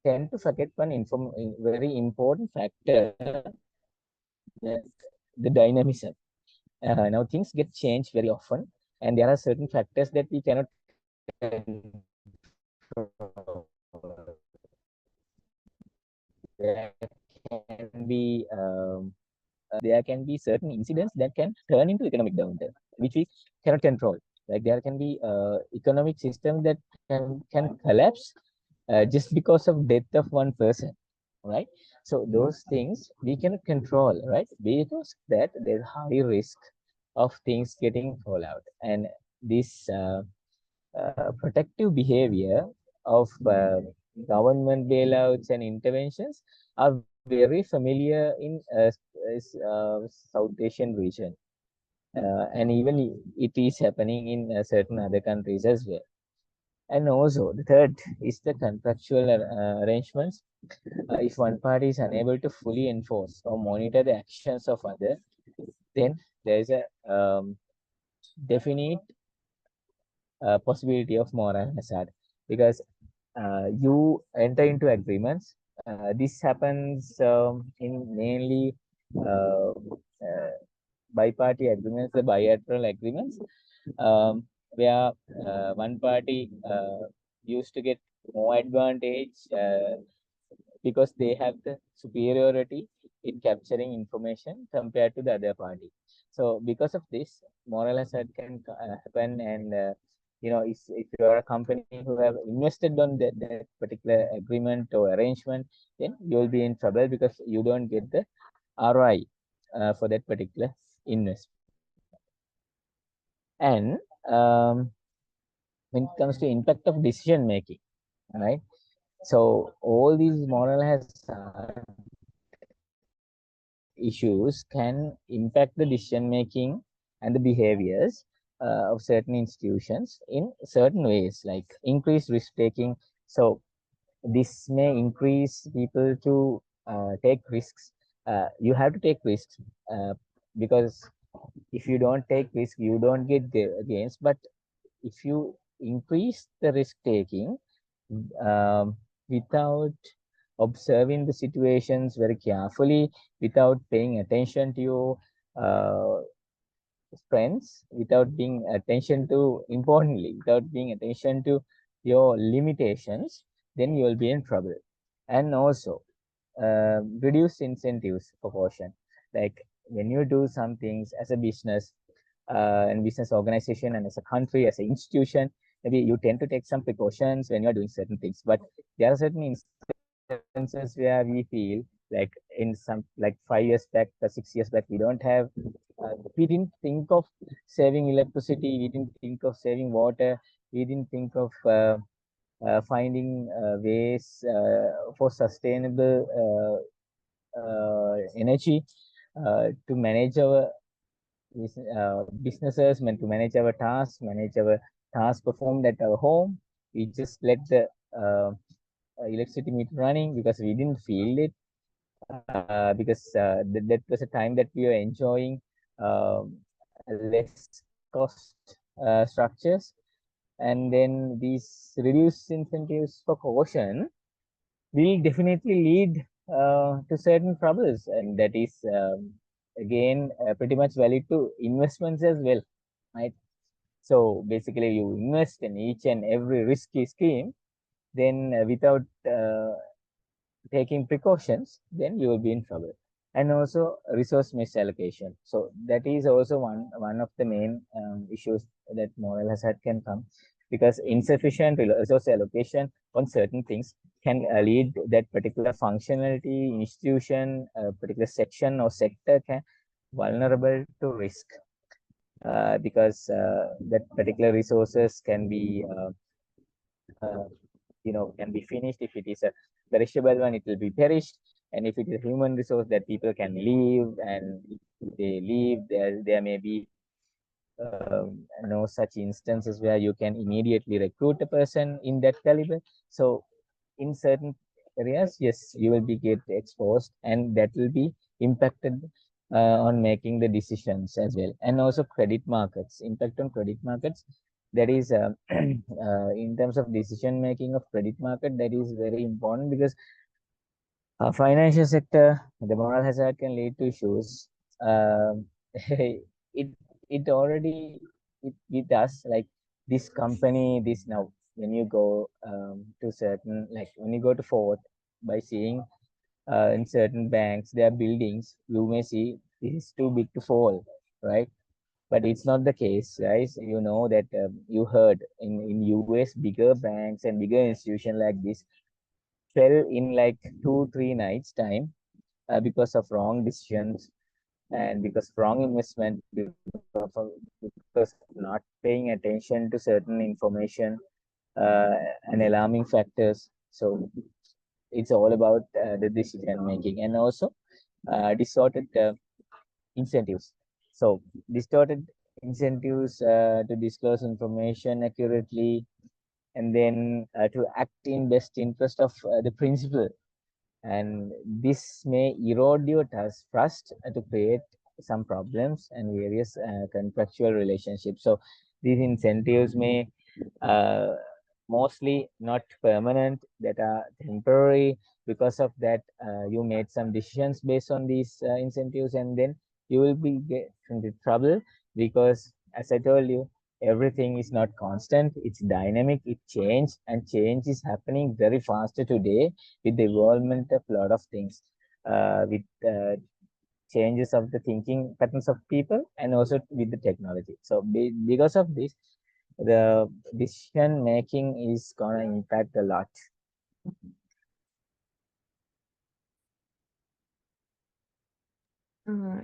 tend to forget one very important factor, that the dynamism. Now things get changed very often, and there are certain factors that we cannot control. There can be there can be certain incidents that can turn into economic downturn, which we cannot control. Like there can be economic system that can collapse just because of death of one person, right? So those things we cannot control, right? Because that there's high risk of things getting fall out, and this protective behavior of government bailouts and interventions are very familiar in South Asian region, and even it is happening in certain other countries as well. And also, the third is the contractual arrangements. If one party is unable to fully enforce or monitor the actions of other, then there is a definite possibility of moral hazard, because you enter into agreements. This happens in mainly uh, uh, bi-party agreements, the bilateral agreements, where one party used to get more advantage because they have the superiority in capturing information compared to the other party. So because of this, moral hazard can happen, and if you are a company who have invested on that particular agreement or arrangement, then you will be in trouble because you don't get the ROI for that particular investment. And when it comes to impact of decision making, right? So all these moral hazard issues can impact the decision making and the behaviors of certain institutions in certain ways, like increased risk taking. So this may increase people to take risks. You have to take risks uh, because if you don't take risk, you don't get gains. But if you increase the risk taking um, without observing the situations very carefully, without paying attention to your uh, strengths, without being attention to, importantly, without being attention to your limitations, then you will be in trouble. And also, reduce incentives for caution. Like when you do some things as a business and business organization, and as a country, as an institution, maybe you tend to take some precautions when you are doing certain things. But there are certain instances where we feel like in some, like 5 years back or 6 years back, we didn't think of saving electricity, we didn't think of saving water, we didn't think of finding ways for sustainable energy to manage our businesses, meant to manage our tasks performed at our home. We just let the electricity meter running because we didn't feel it, because that was a time that we were enjoying less cost structures. And then these reduced incentives for caution will definitely lead to certain troubles, and that is again pretty much valid to investments as well, right? So basically, you invest in each and every risky scheme, then without taking precautions, then you will be in trouble. And also resource misallocation. So that is also one of the main issues that moral hazard can come, because insufficient resource allocation on certain things can lead that particular functionality, institution, particular section or sector can vulnerable to risk, because that particular resources can be uh, can be finished. If it is a perishable one, it will be perished. And if it is a human resource that people can leave, and if they leave, there may be such instances where you can immediately recruit a person in that caliber. So in certain areas, yes, you will be get exposed, and that will be impacted on making the decisions as well. And also credit markets, impact on credit markets. That is in terms of decision making of credit market, that is very important, because financial sector, the moral hazard can lead to issues. It it already it does, like this company, this now when you go to certain, like when you go to Fort, by seeing in certain banks, their buildings, you may see this is too big to fall, right? But it's not the case, guys. You know that you heard in US, bigger banks and bigger institutions like this fell in like 2 3 nights time, because of wrong decisions, and because wrong investment, because of not paying attention to certain information, uh, and alarming factors. So it's all about the decision making, and also distorted incentives. So distorted incentives to disclose information accurately, and then to act in best interest of the principal, and this may erode your trust to create some problems and various contractual relationships. So these incentives may uh, mostly not permanent, that are temporary. Because of that, you made some decisions based on these incentives, and then you will be get into trouble, because as I told you, everything is not constant, it's dynamic, it change, and change is happening very faster today, with the involvement of a lot of things, with changes of the thinking patterns of people, and also with the technology. So because of this, the decision making is gonna impact a lot.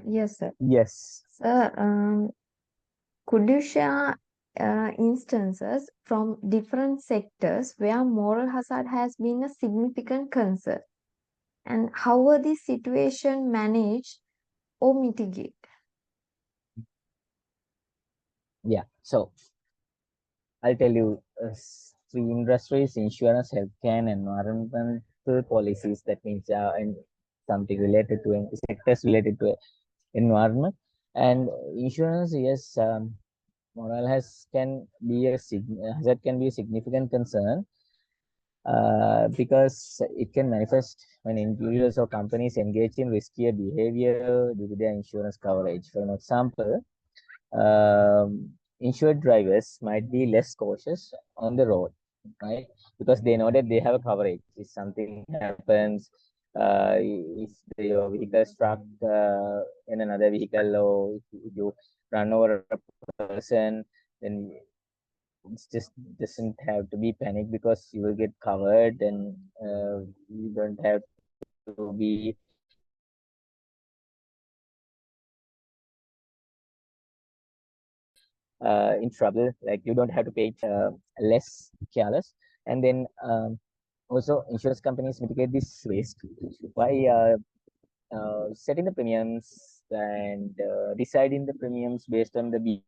Yes, sir. Yes. Sir, could you share instances from different sectors where moral hazard has been a significant concern, and how were these situations managed or mitigated? Yeah. So I'll tell you, three industries: insurance, healthcare, and environmental policies. That means and something related to sectors related to environment and insurance. Yes, moral has can be a hazard can be a significant concern, because it can manifest when individuals or companies engage in riskier behavior due to their insurance coverage. For an example, insured drivers might be less cautious on the road, right? Because they know that they have a coverage. If something happens, if your vehicle is struck in another vehicle, or if you run over a person, then it's just doesn't have to be panic, because you will get covered, and you don't have to be in trouble, like you don't have to pay it less careless. And then also insurance companies mitigate this risk by setting the premiums, and deciding the premiums based on the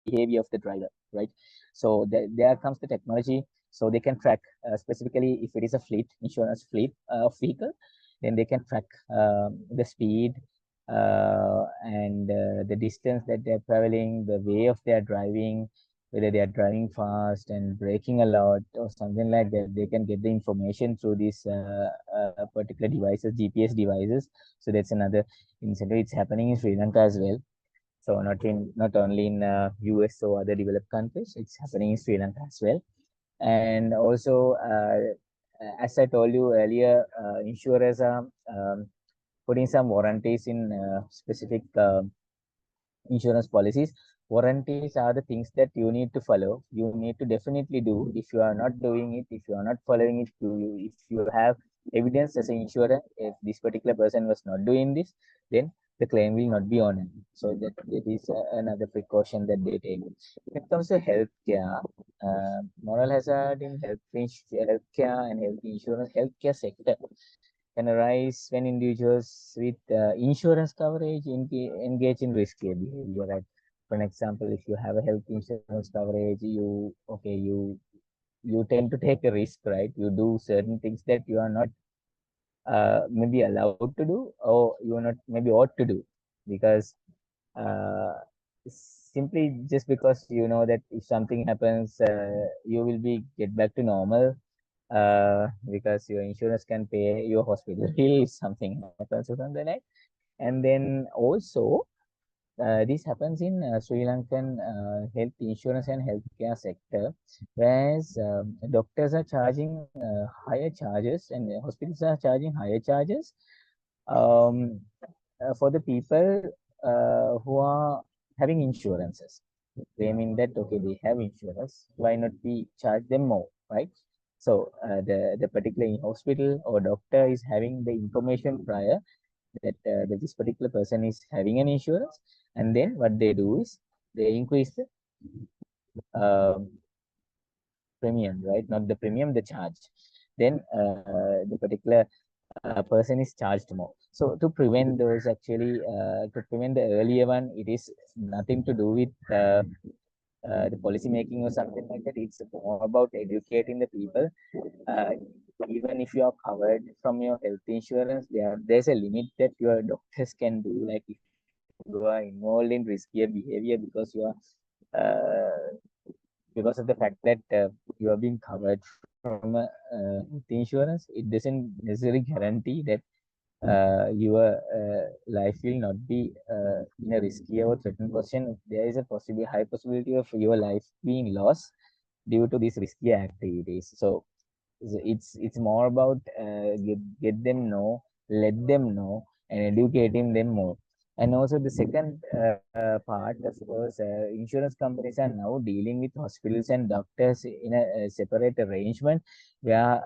behavior of the driver, right? So there comes the technology, so they can track, specifically if it is a fleet insurance fleet of vehicle, then they can track the speed, and the distance that they're traveling, the way of their driving, whether they are driving fast and braking a lot or something like that. They can get the information through these particular devices, GPS devices. So that's another incentive. It's happening in Sri Lanka as well. So not only in US or other developed countries, it's happening in Sri Lanka as well. And also, as I told you earlier, insurers are putting some warranties in specific insurance policies. warranties are the things that you need to follow. You need to definitely do. If you are not doing it, if you are not following it, if you have evidence as an insurer, if this particular person was not doing this, then the claim will not be honored. So that is another precaution that they take. When it comes to healthcare, moral hazard in healthcare and health insurance, healthcare sector can arise when individuals with insurance coverage engage in risky behavior. Right? For an example, if you have a health insurance coverage, you tend to take a risk, right? You do certain things that you are not maybe allowed to do, or you are not maybe ought to do, because uh, simply just because you know that if something happens, you will be get back to normal, because your insurance can pay your hospital bill if something happens or something like. And then also, this happens in Sri Lankan health insurance and healthcare sector, whereas doctors are charging higher charges and the hospitals are charging higher charges um, for the people who are having insurances. They mean that okay, they have insurance, why not we charge them more, right? So the particular hospital or doctor is having the information prior that this particular person is having an insurance, and then what they do is they increase the premium, right? Not the premium, the charge. Then the particular person is charged more. So to prevent those, actually, to prevent the earlier one, it is nothing to do with the policy making or something like that. It's more about educating the people. Uh, Even if you are covered from your health insurance, there's a limit that your doctors can do. Like if you are involved in riskier behavior because you are because of the fact that you are being covered from health insurance, it doesn't necessarily guarantee that your life will not be in a risky or threatened position. There is a possible high possibility of your life being lost due to these risky activities. So it's more about get them know, let them know, and educating them more. And also the second part, of course, insurance companies are now dealing with hospitals and doctors in a separate arrangement where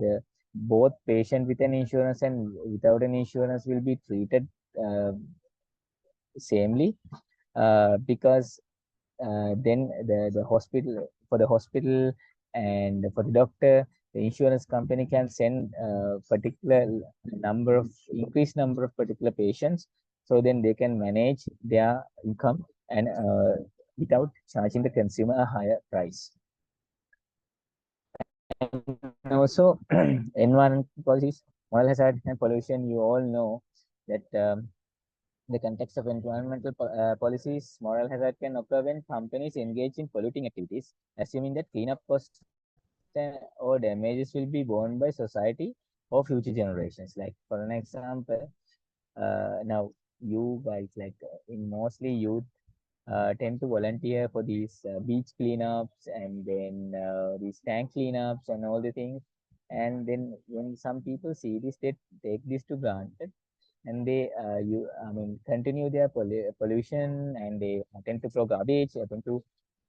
the both patient with an insurance and without an insurance will be treated uh, samely, because then the hospital, for the hospital and for the doctor, the insurance company can send particular number of increased number of particular patients, so then they can manage their income and without charging the consumer a higher price. And also environmental policies, moral hazard and pollution, you all know that the context of environmental policies, moral hazard can occur when companies engage in polluting activities, assuming that cleanup costs or damages will be borne by society or future generations. Like for an example, now you guys, like in mostly youth, tend to volunteer for these beach cleanups and then these tank cleanups and all the things. And then when some people see this, they take this to granted, and they I mean continue their pollution, and they tend to throw garbage, tend to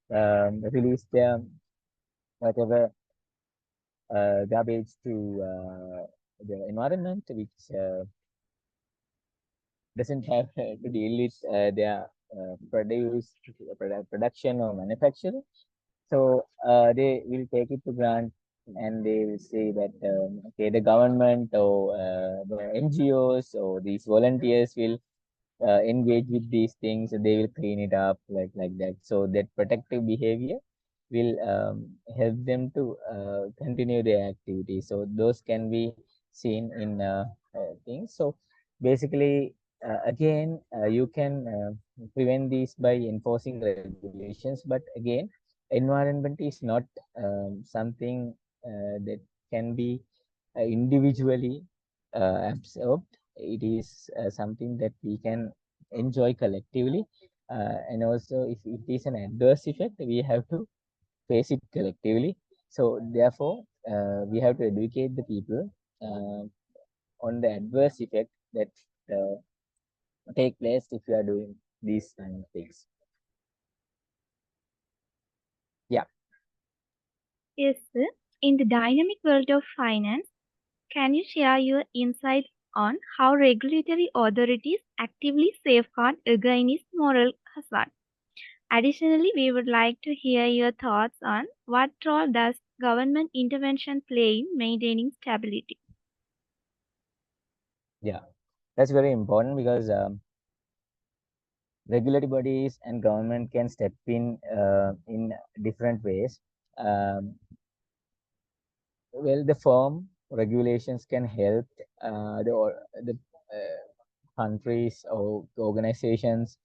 release their whatever garbage to the environment, which doesn't have to deal with their production or manufacturing. So they will take it to grant, and they will say that okay, the government or the NGOs or these volunteers will engage with these things, they will clean it up, like that. So that protective behavior will help them to continue their activity. So those can be seen in things. So basically, again, you can prevent these by enforcing regulations, but again, environment is not something that can be individually absorbed. It is something that we can enjoy collectively. And also, if it is an adverse effect, we have to face it collectively. So, therefore, we have to educate the people on the adverse effect that uh, take place if you are doing these kind of things. Yes, sir. In the dynamic world of finance, can you share your insights on how regulatory authorities actively safeguard against moral hazard? Additionally, we would like to hear your thoughts on what role does government intervention play in maintaining stability? Yeah, that's very important because regulatory bodies and government can step in different ways. Um, well, the firm regulations can help the countries or organizations,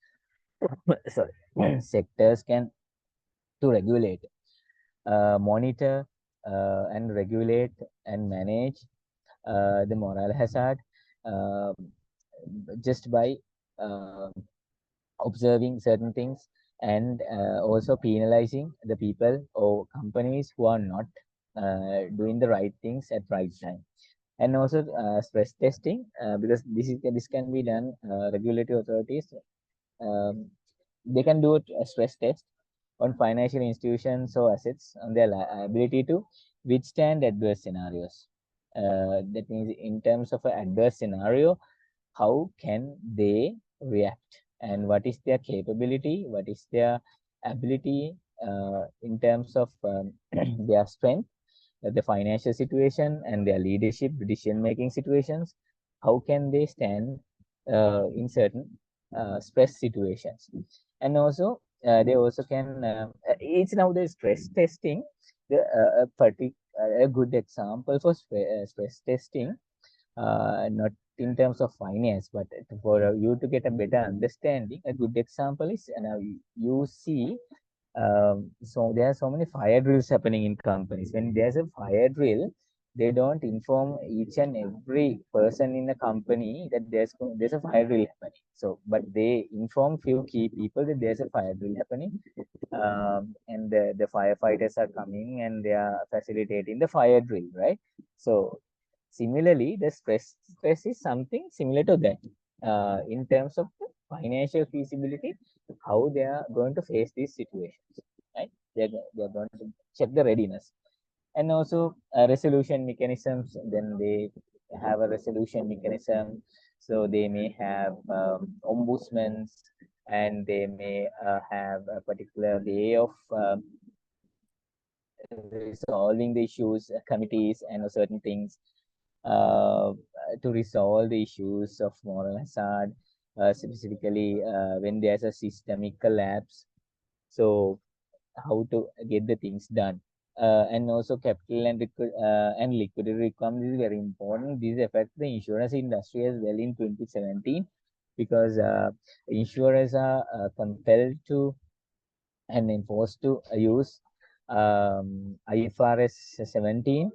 sorry, sectors can to regulate, monitor, and regulate and manage the moral hazard uh, just by uh, observing certain things and also penalizing the people or companies who are not doing the right things at right time, and also stress testing because this can be done. Regulatory authorities, um, they can do a stress test on financial institutions or assets on their ability to withstand adverse scenarios. That means in terms of an adverse scenario, how can they react and what is their capability, what is their ability in terms of their strength, the financial situation and their leadership decision making situations, how can they stand in certain stress situations. And also they also can it's now the stress testing, a good example for stress testing, not in terms of finance, but for you to get a better understanding. A good example is now you see, so there are so many fire drills happening in companies. When there's a fire drill, they don't inform each and every person in the company that there's a fire drill happening. So, but they inform few key people that there's a fire drill happening, and the firefighters are coming and they are facilitating the fire drill, right? So, similarly, the stress is something similar to that. In terms of the financial feasibility, how they are going to face these situations, right? They're going to check the readiness, and also resolution mechanisms. Then they have a resolution mechanism, so they may have ombudsmans, and they may have a particular way of resolving the issues, committees, and certain things uh, to resolve the issues of moral hazard, specifically when there's a systemic collapse. So how to get the things done. And also capital and liquidity requirements is very important. These affect the insurance industry as well in 2017 because insurers are compelled to and enforced to use IFRS 17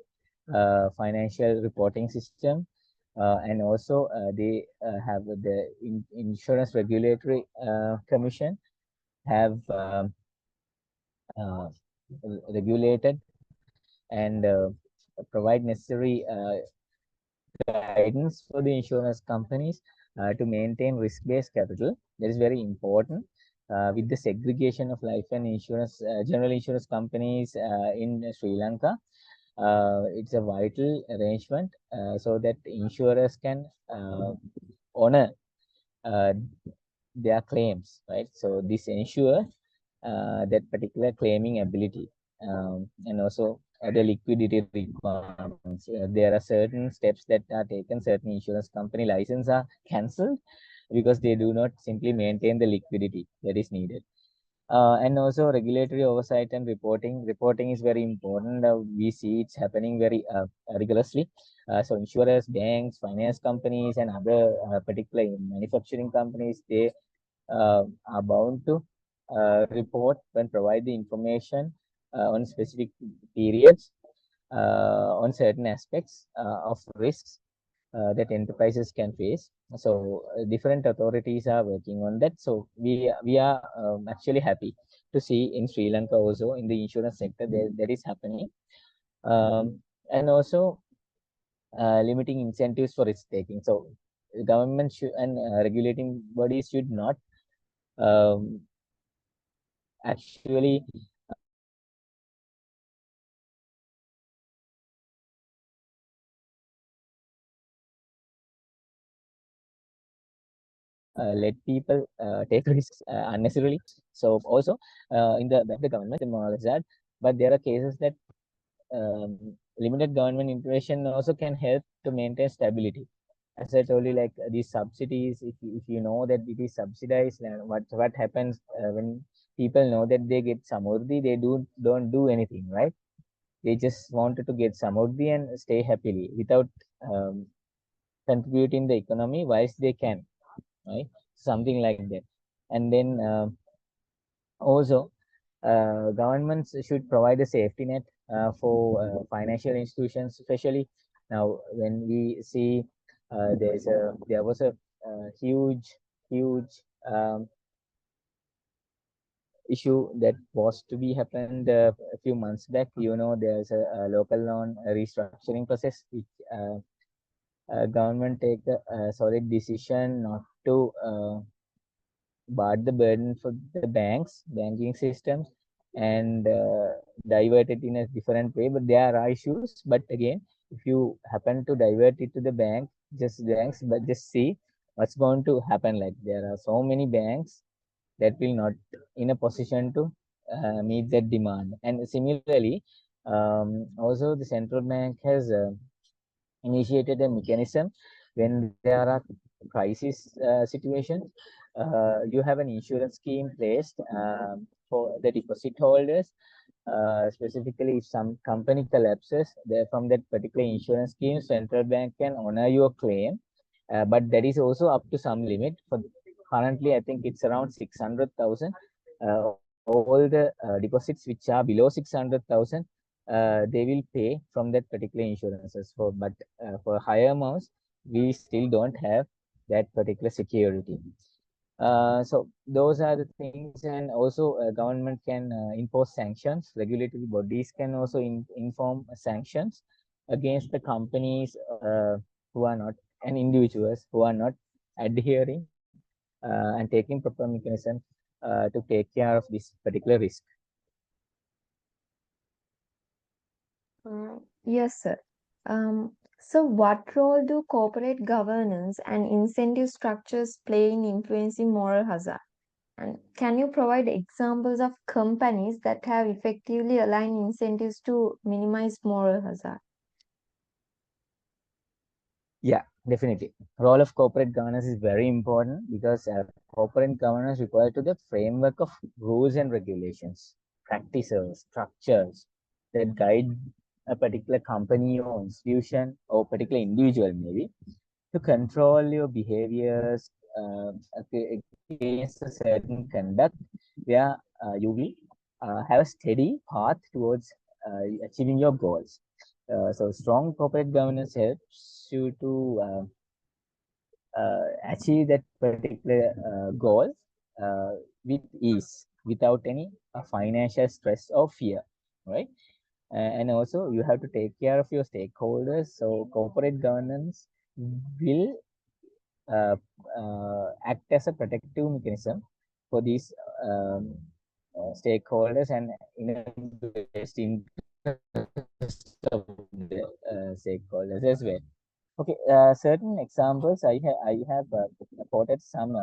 financial reporting system, and also they have the insurance regulatory commission have uh, regulated and provide necessary guidance for the insurance companies to maintain risk-based capital. That is very important. With the segregation of life and insurance, general insurance companies in Sri Lanka, it's a vital arrangement so that insurers can honor uh, their claims, right? So this ensures that particular claiming ability, and also the liquidity requirements. There are certain steps that are taken. Certain insurance company license are cancelled because they do not simply maintain the liquidity that is needed. And also regulatory oversight and reporting. Reporting is very important. We see it's happening very rigorously. So insurers, banks, finance companies, and other particular manufacturing companies, they are bound to report and provide the information on specific periods on certain aspects of risks that enterprises can face. So different authorities are working on that. So we are actually happy to see in Sri Lanka also in the insurance sector that is happening, and also limiting incentives for risk taking. So government should and regulating bodies should not um, actually let people take risks unnecessarily. So also in the government, the moral is that, but there are cases that limited government intervention also can help to maintain stability. As I told you, like these subsidies, if you know that it is subsidized, what happens when people know that they get samurdhi, they don't do anything, right? They just wanted to get samurdhi and stay happily without um, contributing the economy whilst they can, right? Something like that. And then also governments should provide a safety net for financial institutions, especially now when we see there was a huge um, issue that was to be happened a few months back. You know, there's a local loan restructuring process which government take a solid decision not to but the burden for the banking systems, and divert it in a different way. But there are issues. But again, if you happen to divert it to the banks, but just see what's going to happen. Like there are so many banks that will not in a position to meet that demand. And similarly, also the central bank has initiated a mechanism when there are crisis situations. You have an insurance scheme placed for the deposit holders. Specifically, if some company collapses, there from that particular insurance scheme, central bank can honor your claim, but that is also up to some limit. For currently, I think it's around 600,000. All the deposits which are below 600,000 they will pay from that particular insurances for, but for higher amounts we still don't have that particular security. So those are the things. And also government can impose sanctions. Regulatory bodies can also inform sanctions against the companies who are not, and individuals who are not adhering and taking proper mechanism to take care of this particular risk. Yes, sir. So, what role do corporate governance and incentive structures play in influencing moral hazard? And can you provide examples of companies that have effectively aligned incentives to minimize moral hazard? Yeah, definitely. Role of corporate governance is very important because corporate governance requires to the framework of rules and regulations, practices, structures that guide a particular company or institution or particular individual maybe to control your behaviors against a certain conduct where you will have a steady path towards achieving your goals. So strong corporate governance helps you to achieve that particular goal uh, with ease without any financial stress or fear, right? And also you have to take care of your stakeholders. So corporate governance will uh, act as a protective mechanism for these um, stakeholders and in a best interest of the stakeholders as well. Okay, certain examples I have quoted some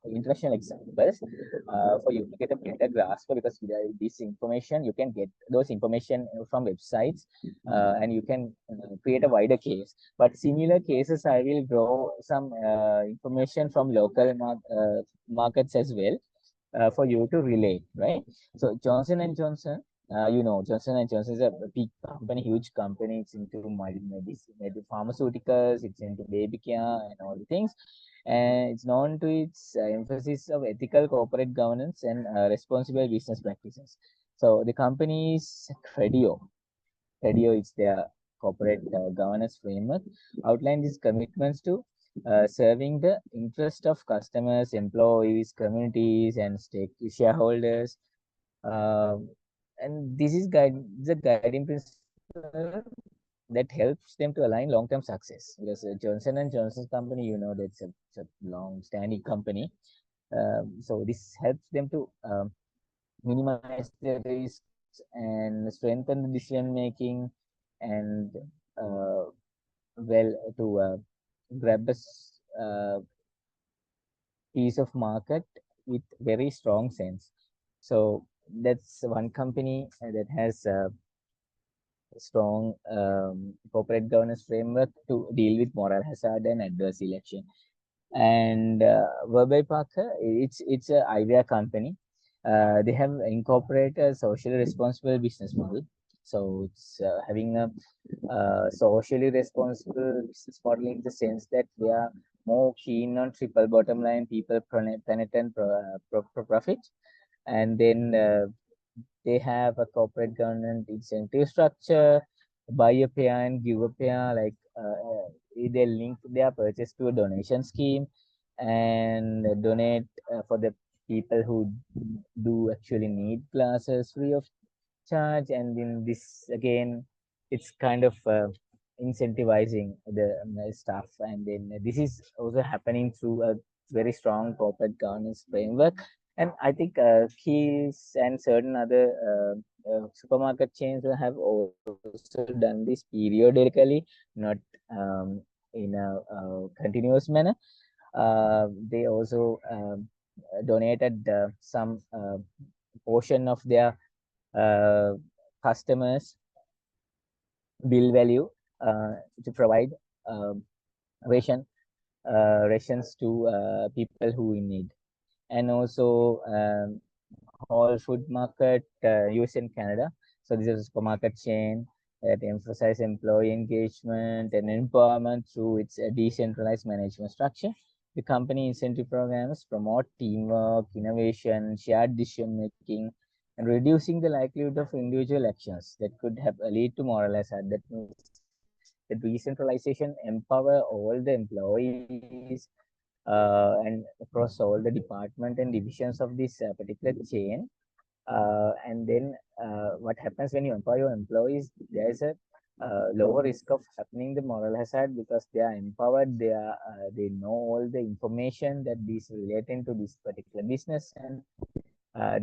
international examples for you to get a better grasp, because this information you can get those information from websites and you can create a wider case. But similar cases, I will draw some information from local markets as well for you to relate, right? So Johnson and Johnson, Johnson and Johnson is a big company, huge company. It's into medicine, pharmaceuticals, it's into baby care and all the things. And it's known to its emphasis of ethical corporate governance and responsible business practices. So the company is Credio. Credio is their corporate governance framework, outline these commitments to serving the interest of customers, employees, communities, and shareholders. Um, and this is the guiding principle that helps them to align long-term success. Because Johnson and Johnson's company, that's a long-standing company. So this helps them to minimize the risks and strengthen the decision making, and uh, well to grab the piece of market with very strong sense. So that's one company that has a strong corporate governance framework to deal with moral hazard and adverse selection. And Whereby Parker, it's a eyewear company. They have incorporated a socially responsible business model. So it's having a socially responsible business model in the sense that they are more keen on triple bottom line, people, planet, and profit. And then they have a corporate governance incentive structure, buy a pair and give a pair, like they link their purchase to a donation scheme and donate for the people who do actually need glasses free of charge. And in this again, it's kind of incentivizing the staff. And then this is also happening through a very strong corporate governance framework. And I think Keys and certain other supermarket chains have also done this periodically, not um, in a continuous manner. They also donated some portion of their uh, customers' bill value to provide uh, ration rations to people who in need. And also Whole Food Market, US and Canada. So this is a supermarket chain that emphasizes employee engagement and empowerment through its decentralized management structure. The company incentive programs promote teamwork, innovation, shared decision making, and reducing the likelihood of individual actions that could have lead to moral hazard. That means the decentralization empower all the employees and across all the department and divisions of this particular chain. And then what happens when you empower your employees? There is a lower risk of happening the moral hazard because they are empowered. They know all the information that is relating to this particular business, and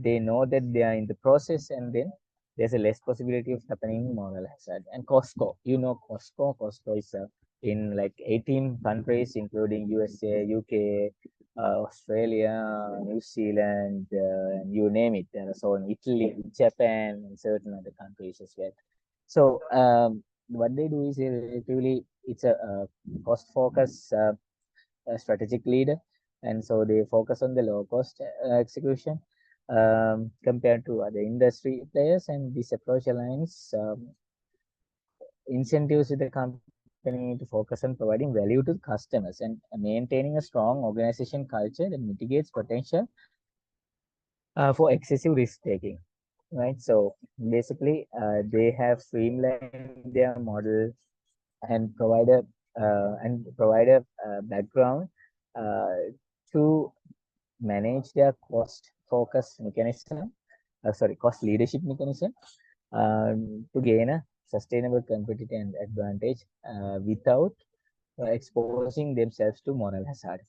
they know that they are in the process. And then there's a less possibility of happening moral hazard. And Costco, Costco is in like 18 countries, including USA, UK, Australia, New Zealand, and you name it. So in Italy, Japan, and certain other countries as well. So what they do is relatively it's a cost focus strategic leader, and so they focus on the low cost execution compared to other industry players. And this approach aligns incentives with the company to focus on providing value to customers and maintaining a strong organization culture that mitigates potential for excessive risk taking. Right. So basically, they have streamlined their model and provide a background uh, to manage their cost focus mechanism, cost leadership mechanism, to gain a sustainable competitive advantage without exposing themselves to moral hazard.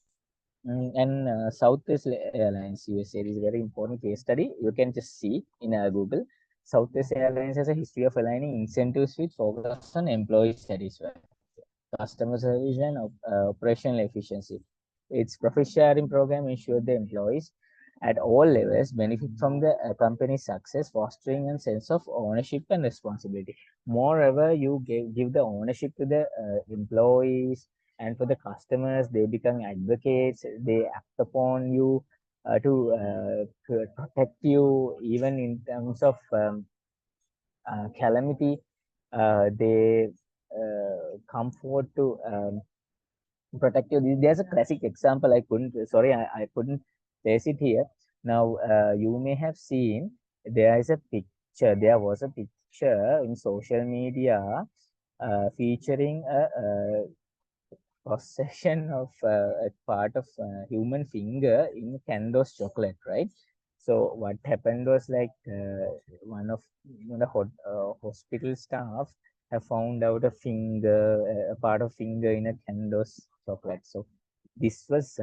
And Southwest Airlines USA is a very important case study. You can just see in Google. Southwest Airlines has a history of aligning incentives with focus on employee satisfaction, customer service, and operational efficiency. Its profit sharing program ensures the employees at all levels benefit from the company's success, fostering a sense of ownership and responsibility. Moreover, you give the ownership to the employees, and for the customers, they become advocates. They act upon you to protect you, even in terms of calamity. They come forward to protect you. There's a classic example. I couldn't place it here. Now, you may have seen there is a picture. There was a picture in social media featuring a cross-section of a part of human finger in Candos chocolate, right? So what happened was like one of the hospital staff have found out a part of finger in a Candos chocolate. So this was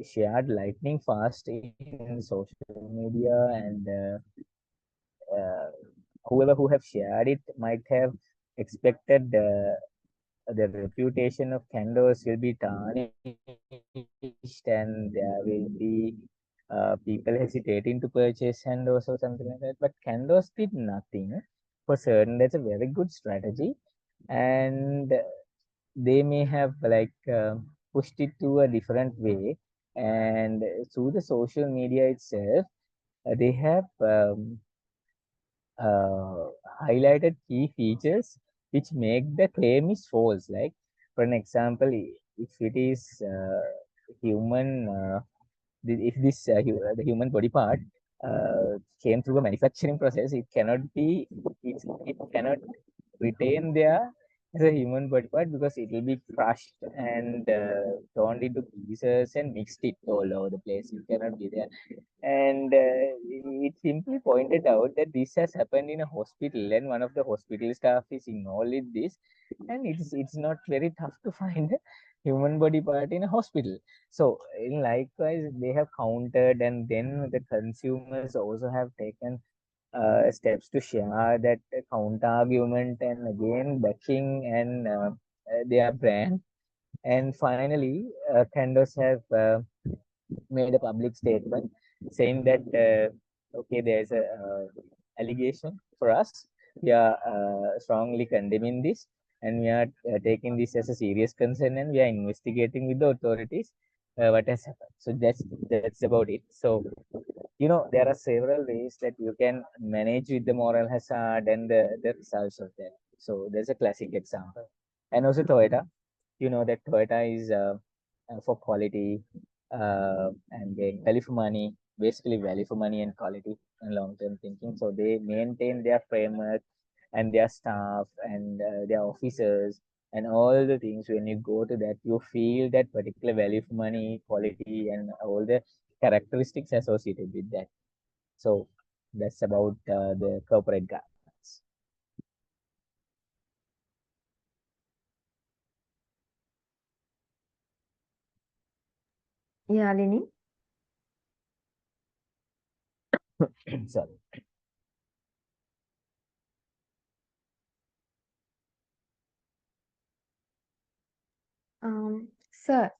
shared lightning fast in social media, and whoever who have shared it might have expected. the reputation of candles will be tarnished, and there will be people hesitating to purchase candles or something like that. But candles did nothing. For certain, that's a very good strategy, and they may have pushed it to a different way. And through the social media itself, they have uh, highlighted key features which make the claim is false. Like, for an example, if it is human, if this the human body part came through a manufacturing process, it cannot retain there as a human body part because it will be crushed and torn into pieces and mixed it all over the place. It cannot be there. And it simply pointed out that this has happened in a hospital, and one of the hospital staff is acknowledged this, and it's not very tough to find a human body part in a hospital. So likewise, they have countered, and then the consumers also have taken steps to share that counter argument and again backing and their brand. And finally, Candos have made a public statement saying that okay, there's a allegation for us. We are strongly condemning this, and we are taking this as a serious concern, and we are investigating with the authorities what has happened. So that's about it. So there are several ways that you can manage with the moral hazard and the results of that. So there's a classic example. And also Toyota, that Toyota is for quality and then value for money, basically value for money and quality and long-term thinking. So they maintain their framework and their staff and their officers and all the things. When you go to that, you feel that particular value for money, quality, and all the characteristics associated with that. So that's about the corporate governance. Yeah, Lini. Sorry. Sir,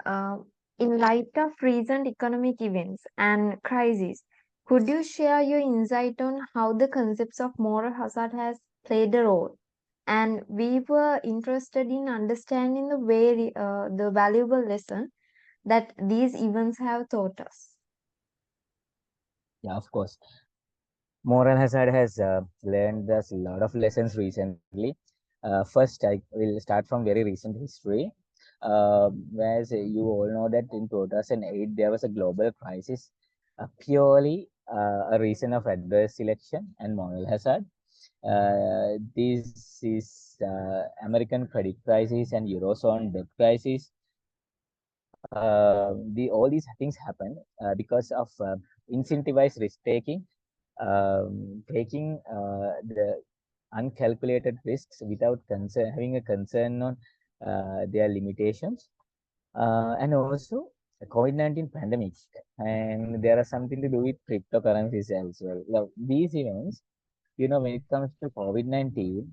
uh, in light of recent economic events and crises, could you share your insight on how the concepts of moral hazard has played a role? And we were interested in understanding the valuable lesson that these events have taught us. Yeah, of course. Moral hazard has learned us a lot of lessons recently. First, I will start from very recent history. As you all know that in 2008 there was a global crisis, purely a reason of adverse selection and moral hazard. This is American credit crisis and Eurozone debt crisis. The all these things happen because of incentivized risk taking, taking the uncalculated risks without having a concern on their limitations, and also the COVID-19 pandemic. And there are something to do with cryptocurrencies as well. Now, these events, when it comes to COVID-19,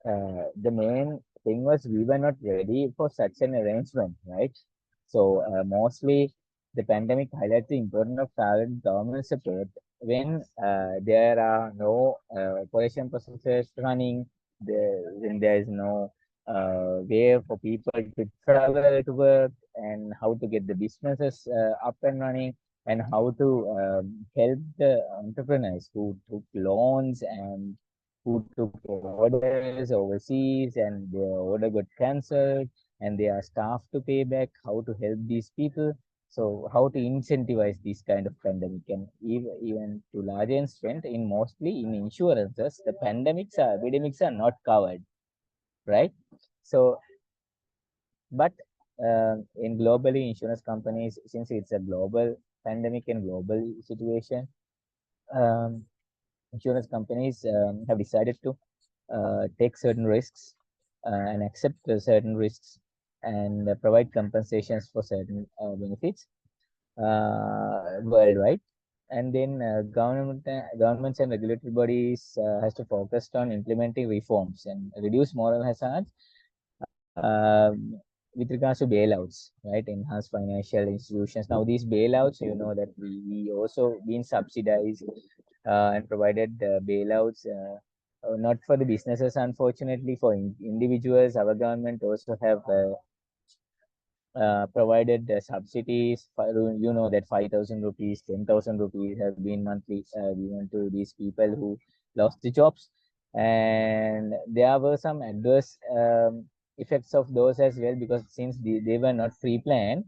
the main thing was we were not ready for such an arrangement, right? So mostly the pandemic highlights the importance of targeted government support when there are no operation processes running, when there is no way for people to travel to work, and how to get the businesses up and running, and how to help the entrepreneurs who took loans and who took orders overseas and their order got cancelled and they are staff to pay back, how to help these people. So how to incentivize this kind of pandemic, and even to large extent in mostly in insurances, the epidemics are not covered, right? So, but in globally insurance companies, since it's a global pandemic and global situation, um, insurance companies have decided to take certain risks and accept certain risks and provide compensations for certain benefits worldwide. And then governments and regulatory bodies has to focus on implementing reforms and reduce moral hazards with regards to bailouts, right? Enhanced financial institutions. Now, these bailouts, that we also been subsidized and provided bailouts, not for the businesses, unfortunately, for individuals. Our government also have provided subsidies. That 5,000 rupees, 10,000 rupees have been monthly given to these people who lost the jobs. And there were some adverse effects of those as well, because since they were not pre-planned,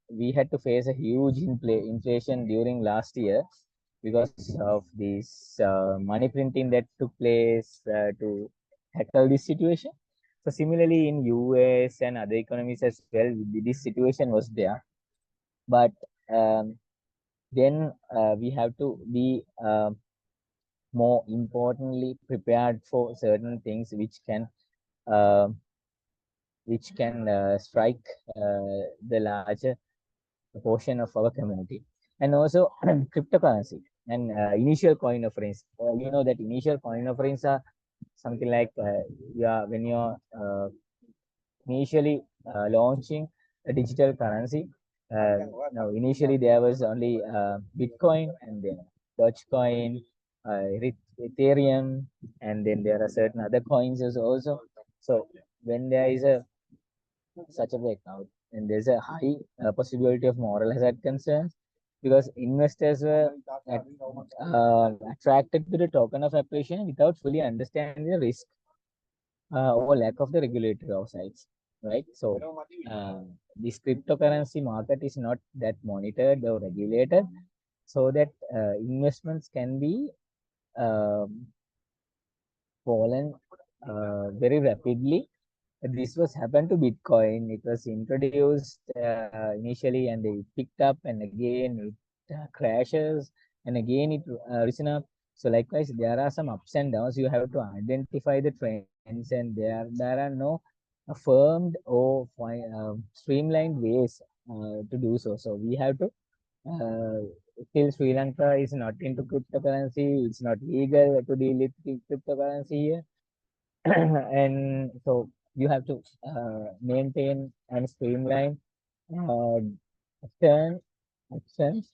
we had to face a huge inflation during last year because of this money printing that took place to tackle this situation. So similarly in US and other economies as well, this situation was there. But then we have to be more importantly prepared for certain things uh, which can strike the larger portion of our community. And also cryptocurrency and initial coin offerings. That initial coin offerings are something like when you're initially launching a digital currency. Now, initially there was only Bitcoin and then Dogecoin, Ethereum, and then there are certain other coins also. So when there is a such a breakout, and there's a high possibility of moral hazard concerns, because investors were attracted to the token of appreciation without fully understanding the risk or lack of the regulatory oversights, right? So this cryptocurrency market is not that monitored or regulated, so that investments can be um, fallen very rapidly. This was happened to Bitcoin. It was introduced initially, and they picked up, and again it crashes, and again it risen up. So likewise, there are some ups and downs. You have to identify the trends, and there are no affirmed or streamlined ways to do so. So we have to. Still, Sri Lanka is not into cryptocurrency. It's not legal to deal with cryptocurrency here. And so you have to maintain and streamline uh, stern actions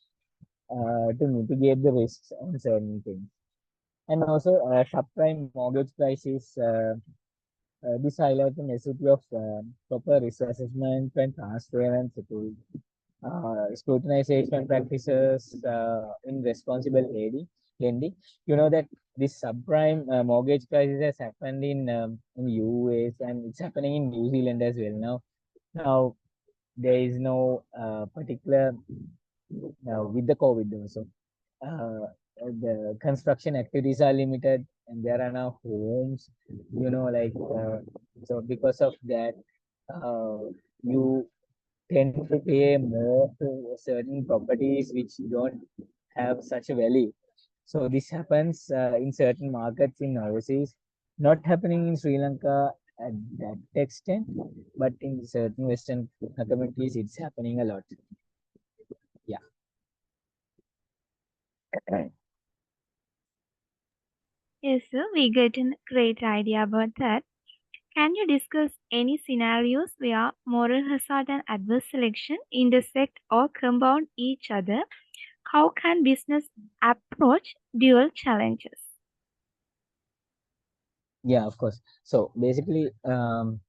to mitigate the risks on certain things. And also, subprime mortgage crisis. This highlights the necessity of proper risk assessment and transparency to scrutinization practices in responsible lending. You know that this subprime mortgage crisis has happened in US, and it's happening in New Zealand as well now. There is no particular with the COVID also. Uh, the construction activities are limited, and there are now homes, like so because of that, uh, you tend to pay more for certain properties which don't have such a value. So this happens in certain markets in overseas, not happening in Sri Lanka at that extent, but in certain Western communities, it's happening a lot. Yeah. Yes, sir, we get a great idea about that. Can you discuss any scenarios where moral hazard and adverse selection intersect or compound each other? How can business approach dual challenges? Yeah, of course. So basically, when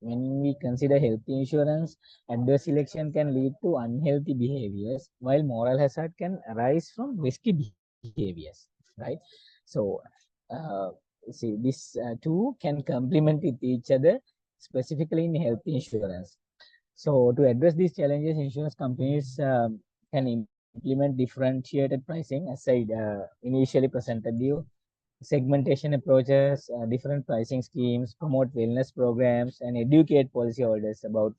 we consider health insurance, adverse selection can lead to unhealthy behaviors, while moral hazard can arise from risky behaviors, right? So, uh, see, these two can complement with each other, specifically in health insurance. So, to address these challenges, insurance companies can implement differentiated pricing, as I initially presented you, segmentation approaches, different pricing schemes, promote wellness programs, and educate policyholders about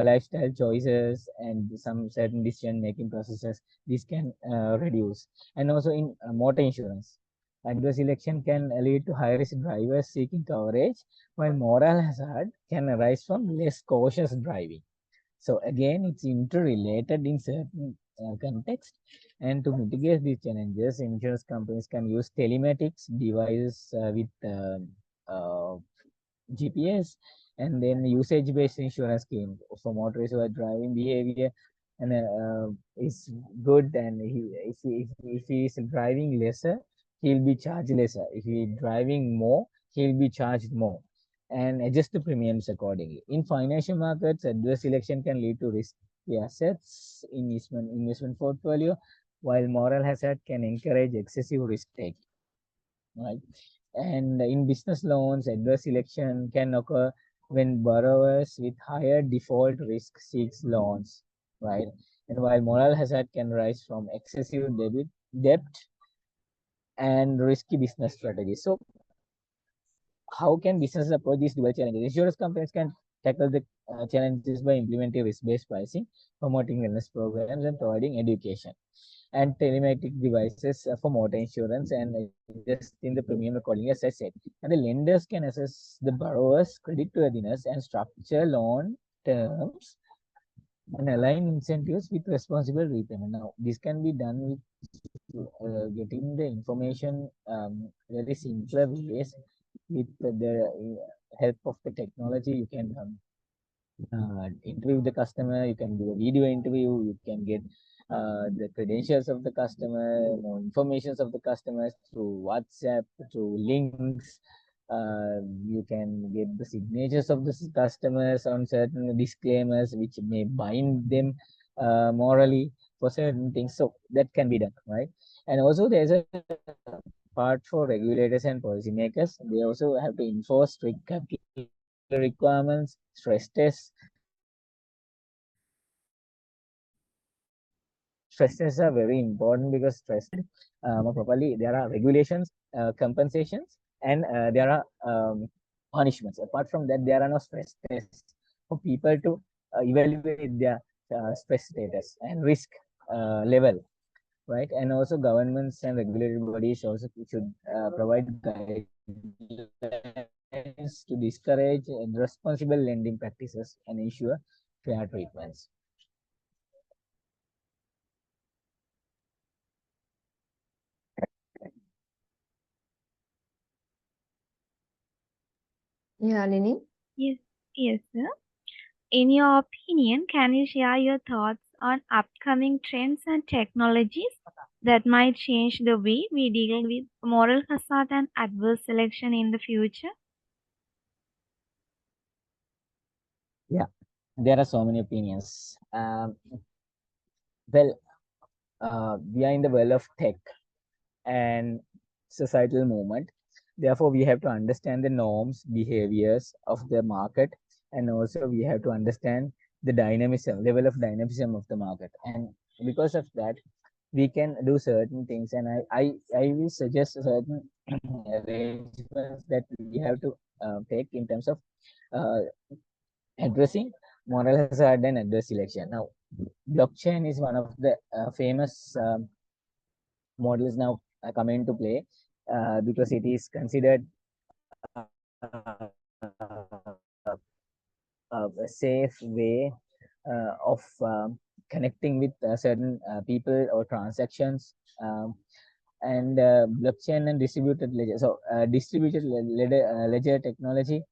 lifestyle choices and some certain decision making processes. This can reduce. And also in motor insurance, adverse selection can lead to high risk drivers seeking coverage, while moral hazard can arise from less cautious driving. So again, it's interrelated in certain context. And to mitigate these challenges, insurance companies can use telematics devices with GPS, and then usage-based insurance scheme for motorists who are driving behavior and is good, and if he is driving lesser, he'll be charged lesser. If he is driving more, he'll be charged more, and adjust the premiums accordingly. In financial markets, adverse selection can lead to risky assets in investment portfolio, while moral hazard can encourage excessive risk taking. Right. And in business loans, adverse selection can occur when borrowers with higher default risk seeks loans, right? And while moral hazard can rise from excessive debt and risky business strategies. So how can businesses approach these dual challenges? Insurance companies can tackle the challenges by implementing risk-based pricing, promoting wellness programs, and providing education and telematic devices for motor insurance and adjusting the premium accordingly, as I said. And the lenders can assess the borrower's creditworthiness and structure loan terms and align incentives with responsible repayment. Now, this can be done with getting the information very simpler ways with the help of the technology. You can interview the customer, you can do a video interview, you can get the credentials of the customer, more informations of the customers through WhatsApp, through links. You can get the signatures of the customers on certain disclaimers which may bind them morally for certain things. So that can be done, right? And also there's a part for regulators and policymakers. They also have to enforce strict capital requirements, stress tests. Stress tests are very important because more properly, there are regulations, compensations, and there are punishments. Apart from that, there are no stress tests for people to evaluate their stress status and risk level, right? And also governments and regulatory bodies also should provide guidelines to discourage responsible lending practices and ensure fair treatments. Yeah, Nini? Yes, yes, sir. In your opinion, can you share your thoughts on upcoming trends and technologies that might change the way we deal with moral hazard and adverse selection in the future? Yeah, there are so many opinions. Well, we are in the world of tech and societal movement. Therefore, we have to understand the norms, behaviors of the market, and also we have to understand the dynamism, level of dynamism of the market. And because of that, we can do certain things. And I will suggest certain arrangements that we have to take in terms of uh, addressing moral hazard and adverse selection. Now, blockchain is one of the famous models now come into play because it is considered a safe way of connecting with certain people or transactions. And blockchain and distributed ledger. So, ledger technology.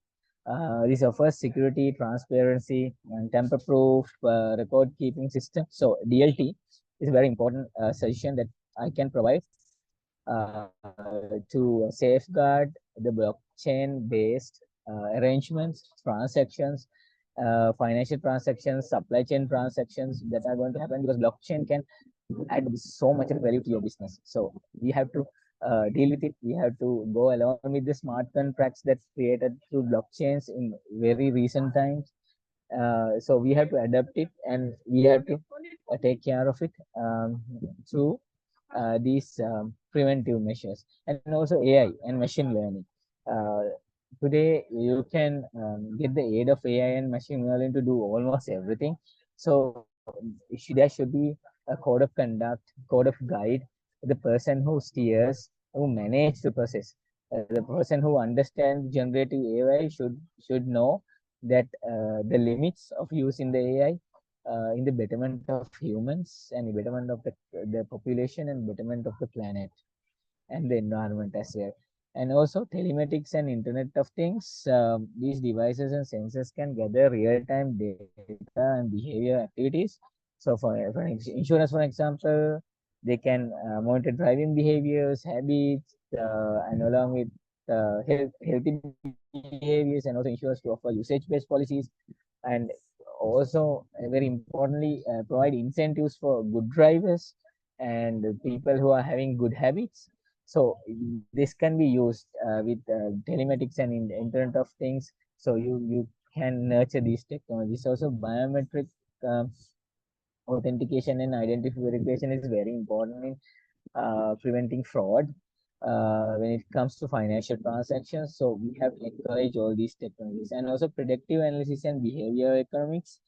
This offers security, transparency, and tamper-proof record-keeping system. So DLT is a very important suggestion that I can provide uh, to safeguard the blockchain-based arrangements, transactions, financial transactions, supply chain transactions that are going to happen because blockchain can add so much of value to your business. So we have to deal with it. We have to go along with the smart contracts that's created through blockchains in very recent times. So we have to adapt it and we have to take care of it through these preventive measures and also AI and machine learning. Uh, Today, you can get the aid of AI and machine learning to do almost everything. So there should be a code of conduct, code of guide. The person who steers, who manage the process, the person who understands generative AI should know that the limits of using the AI in the betterment of humans and the betterment of the population and betterment of the planet and the environment as well. And also telematics and Internet of Things. These devices and sensors can gather real-time data and behavior activities. So for insurance, for example, they can monitor driving behaviors, habits, and along with healthy behaviors, and also insurance to offer usage-based policies, and also very importantly provide incentives for good drivers and people who are having good habits. So this can be used with telematics and in Internet of Things. So you can nurture these technologies. Also biometric um, authentication and identity verification is very important in preventing fraud when it comes to financial transactions. So we have to encourage all these technologies, and also predictive analysis and behavior economics.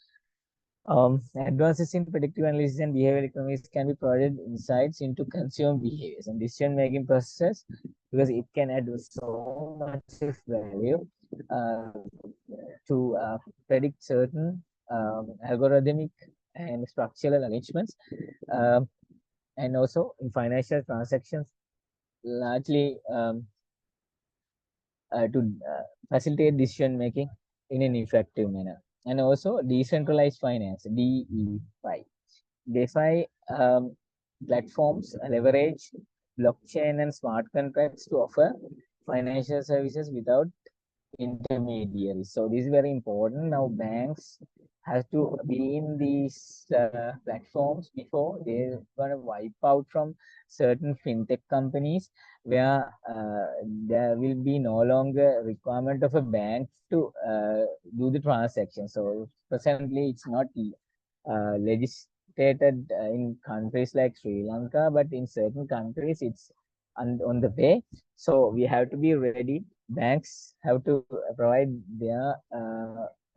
Advances in predictive analysis and behavioral economics can be provided insights into consumer behaviors and decision-making processes, because it can add so much of value uh, to predict certain algorithmic and structural arrangements. Um, and also in financial transactions, largely to facilitate decision making in an effective manner. And also decentralized finance, DeFi. DeFi platforms leverage blockchain and smart contracts to offer financial services without intermediaries. So this is very important. Now banks have to be in these platforms before they're gonna wipe out from certain fintech companies, where there will be no longer requirement of a bank to do the transaction. So presently it's not legislated in countries like Sri Lanka, but in certain countries it's on the way. So we have to be ready. Banks have to provide their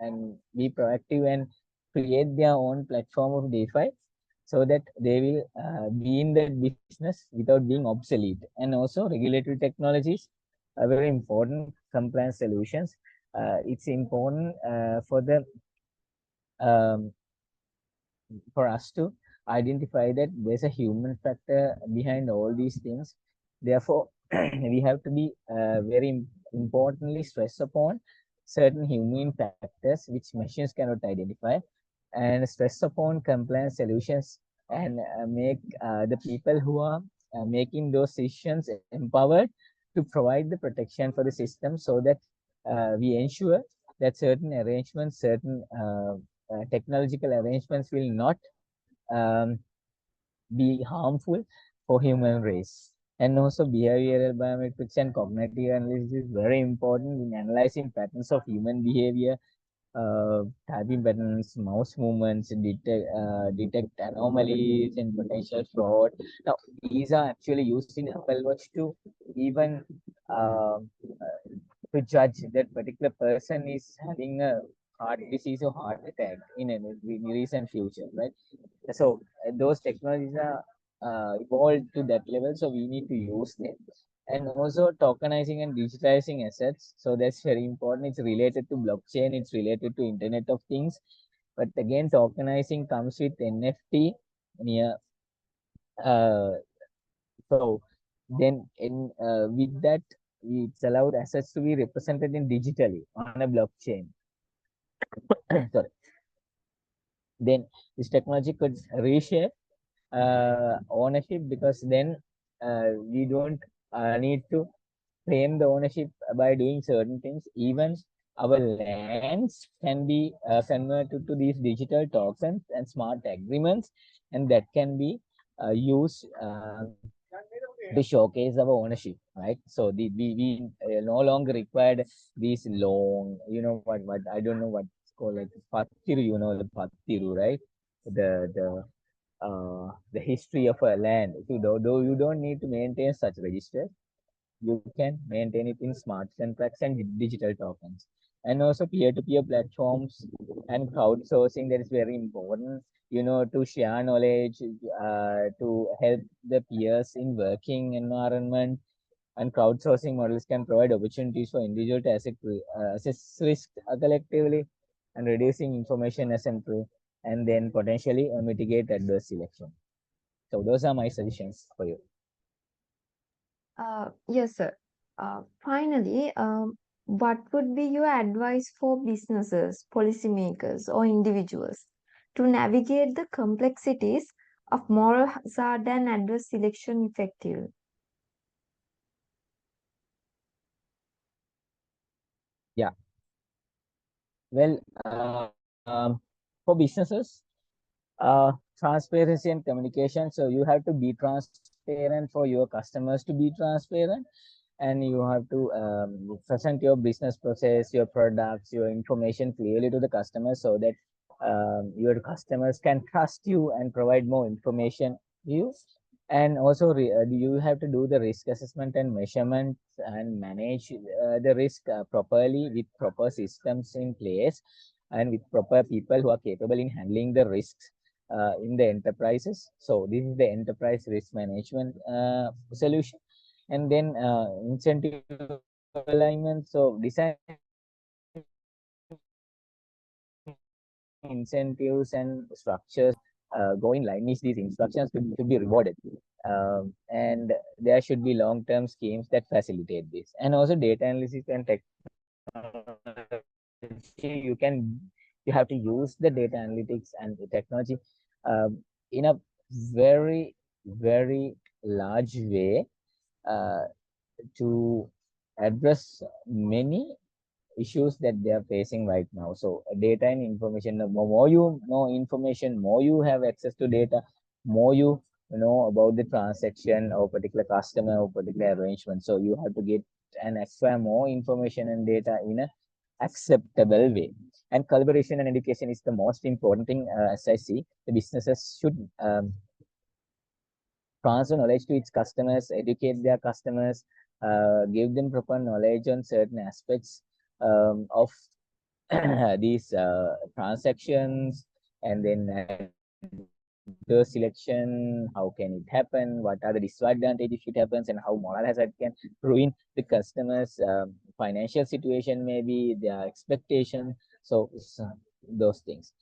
and be proactive and create their own platform of DeFi, so that they will be in that business without being obsolete. And also regulatory technologies are very important compliance solutions. It's important for the um, for us to identify that there's a human factor behind all these things. Therefore, we have to be very importantly stress upon certain human factors which machines cannot identify, and stress upon compliance solutions, and make the people who are making those decisions empowered to provide the protection for the system, so that we ensure that certain arrangements, certain technological arrangements will not um, be harmful for human race. And also behavioral biometrics and cognitive analysis is very important in analyzing patterns of human behavior, typing patterns, mouse movements, detect anomalies and potential fraud. Now, these are actually used in Apple Watch to even to judge that particular person is having a heart disease or heart attack in a recent future, right? So those technologies are evolved to that level, so we need to use them. And also tokenizing and digitizing assets, so that's very important. It's related to blockchain, it's related to Internet of Things, but again tokenizing comes with NFT near. uh, so then in with that, it's allowed assets to be represented in digitally on a blockchain. Sorry. Then this technology could reshape ownership, because then we don't need to claim the ownership by doing certain things. Even our lands can be converted to these digital tokens and smart agreements, and that can be used to showcase our ownership, right? So we no longer required these long, what I don't know what it's called, like pattiru, the pattiru, right? The history of a land. If you don't need to maintain such registers, you can maintain it in smart contracts and digital tokens. And also peer-to-peer platforms and crowdsourcing, that is very important, to share knowledge, to help the peers in working environment. And crowdsourcing models can provide opportunities for individual to assess risk collectively, and reducing information asymmetry, and then potentially mitigate adverse selection. So those are my suggestions for you. Yes, sir. Finally, what would be your advice for businesses, policymakers, or individuals to navigate the complexities of moral hazard and adverse selection effectively? Yeah. Well, for businesses, transparency and communication. So you have to be transparent for your customers to be transparent, and you have to present your business process, your products, your information clearly to the customers so that your customers can trust you and provide more information to you. And also, you have to do the risk assessment and measurement and manage the risk properly with proper systems in place and with proper people who are capable in handling the risks in the enterprises. So this is the enterprise risk management solution. And then incentive alignment. So design incentives and structures go in line with these instructions to be rewarded. And there should be long-term schemes that facilitate this. And also data analysis and technology, you can you have to use the data analytics and the technology in a very, very large way uh, to address many issues that they are facing right now. So data and information, the more you know information, more you have access to data, more you know about the transaction or particular customer or particular arrangement. So you have to get and acquire more information and data in a acceptable way. And collaboration and education is the most important thing, as I see. The businesses should transfer knowledge to its customers, educate their customers, give them proper knowledge on certain aspects of these transactions, and then the selection, how can it happen, what are the disadvantages if it happens, and how moral hazard can ruin the customers' financial situation, maybe their expectation. So those things.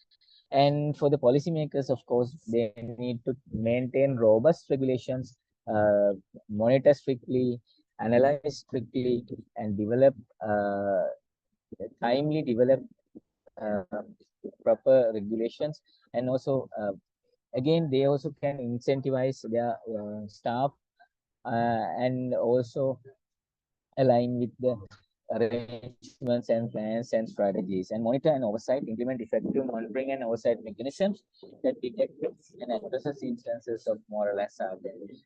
And for the policymakers, of course, they need to maintain robust regulations, uh, monitor strictly, analyze strictly, and develop timely develop uh, proper regulations. And also, again, they also can incentivize their staff and also align with the arrangements and plans and strategies, and monitor and oversight, implement effective monitoring and oversight mechanisms that detect and addresses instances of moral hazard.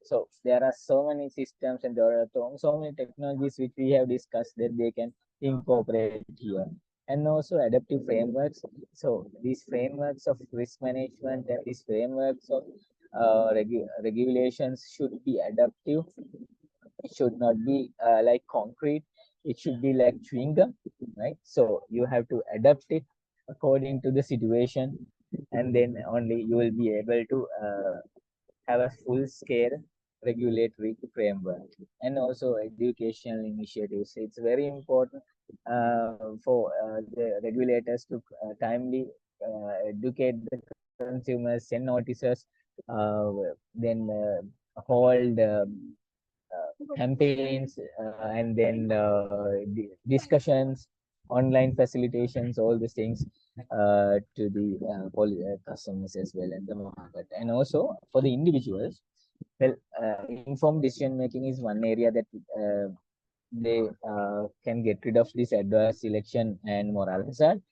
So there are so many systems and there are so many technologies which we have discussed that they can incorporate here. And also adaptive frameworks. So these frameworks of risk management and these frameworks of regulations should be adaptive. It should not be like concrete. It should be like chewing gum, right? So you have to adapt it according to the situation, and then only you will be able to have a full scale regulatory framework. And also educational initiatives. It's very important for the regulators to timely educate the consumers, send notices, uh, then hold campaigns, and then discussions, online facilitations, all these things to the customers as well and the market. And also for the individuals, well, informed decision making is one area that they can get rid of this adverse selection and moral hazard.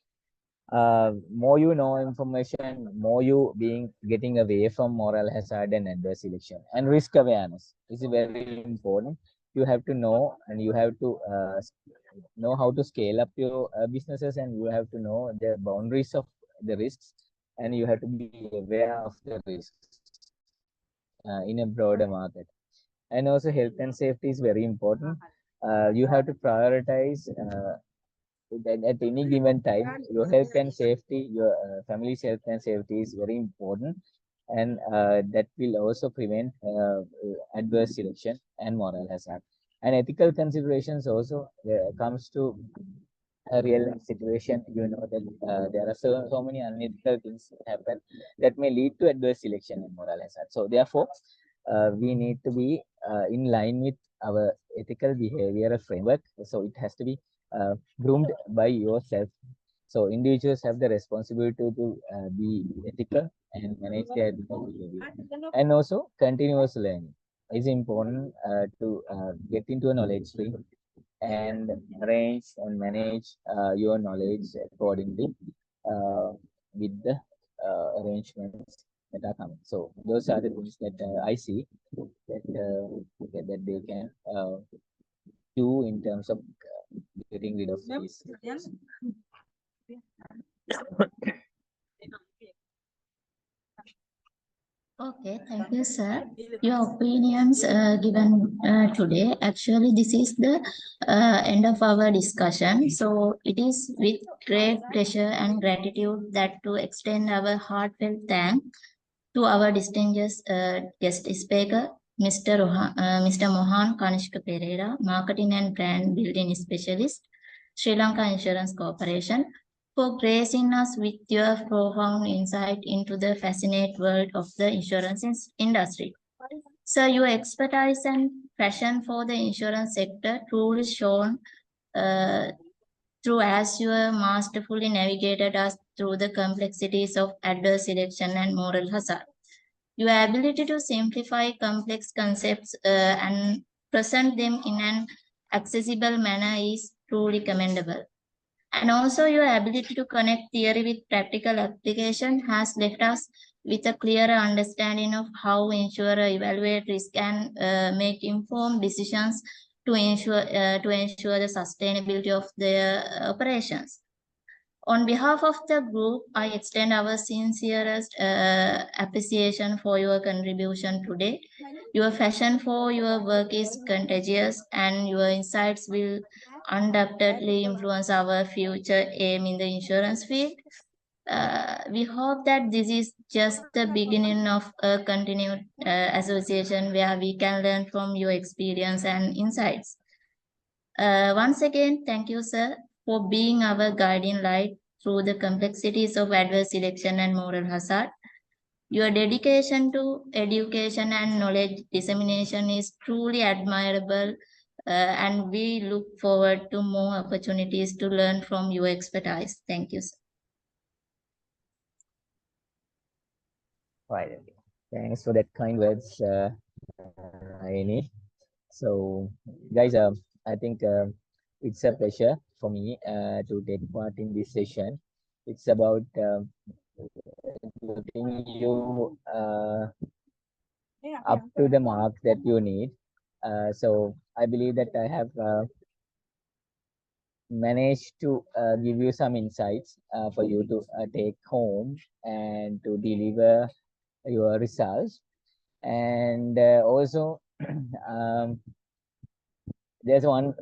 More you know information, more you being getting away from moral hazard and adverse selection. And risk awareness is very important. You have to know, and you have to know how to scale up your businesses, and you have to know the boundaries of the risks, and you have to be aware of the risks in a broader market. And also health and safety is very important. You have to prioritize that at any given time, your health and safety, your family's health and safety is very important, and that will also prevent adverse selection and moral hazard. And ethical considerations also comes to a real situation. You know that there are so many unethical things that happen that may lead to adverse selection and moral hazard. So therefore, we need to be in line with our ethical behavioral framework. So it has to be groomed by yourself. So individuals have the responsibility to be ethical and manage their ethical behavior. And also continuous learning is important to get into a knowledge stream and arrange and manage your knowledge accordingly uh, with the arrangements that are coming. So those are the things that I see that they can do in terms of getting rid of these. Okay, thank you, sir. Your opinions given today. Actually, this is the end of our discussion. So, it is with great pleasure and gratitude that to extend our heartfelt thanks to our distinguished guest speaker, Mr. Mohan Kanishka Perera, Marketing and Brand Building Specialist, Sri Lanka Insurance Corporation, for gracing us with your profound insight into the fascinating world of the insurance industry. So, your expertise and passion for the insurance sector truly shone uh, through as you masterfully navigated us through the complexities of adverse selection and moral hazard. Your ability to simplify complex concepts and present them in an accessible manner is truly commendable. And also, your ability to connect theory with practical application has left us with a clearer understanding of how insurer evaluate risk and make informed decisions to ensure the sustainability of their operations. On behalf of the group, I extend our sincerest appreciation for your contribution today. Your passion for your work is contagious, and your insights will undoubtedly influence our future aim in the insurance field. We hope that this is just the beginning of a continued association where we can learn from your experience and insights. Once again, thank you, sir, for being our guiding light through the complexities of adverse selection and moral hazard. Your dedication to education and knowledge dissemination is truly admirable, and we look forward to more opportunities to learn from your expertise. Thank you, sir. Right. Thanks for that kind words, Aini. So, guys, I think it's a pleasure for me to take part in this session. It's about getting you up to the mark that you need. So, I believe that I have managed to give you some insights for you to take home and to deliver your results. And also, um, there's one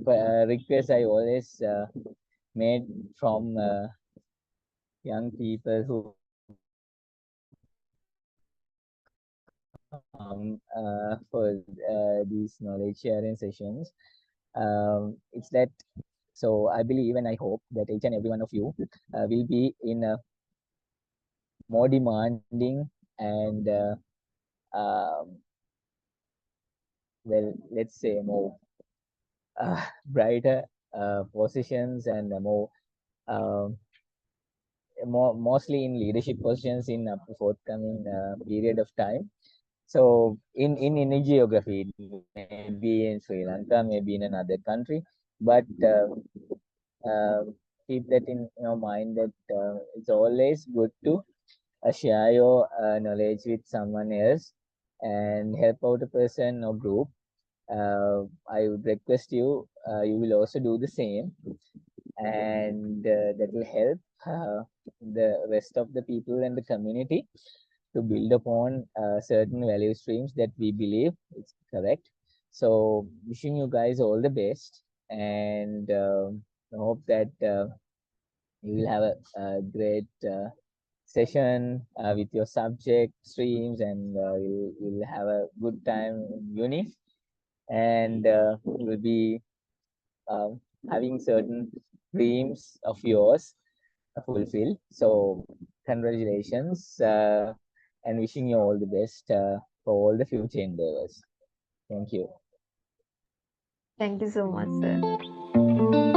request I always made from young people who come for these knowledge sharing sessions. It's that, so I believe and I hope that each and every one of you will be in a more demanding and um, well, let's say more brighter positions and um, mostly in leadership positions in forthcoming period of time. So in any geography, maybe in Sri Lanka, maybe in another country, but uh, keep that in your mind that it's always good to share your knowledge with someone else and help out a person or group. I would request you, you will also do the same, and that will help the rest of the people and the community to build upon certain value streams that we believe is correct. So, wishing you guys all the best, and I hope that you will have a great session with your subject streams, and you will have a good time in uni, and you will be having certain dreams of yours fulfilled. So, congratulations, and wishing you all the best for all the future endeavors. Thank you. Thank you so much, sir.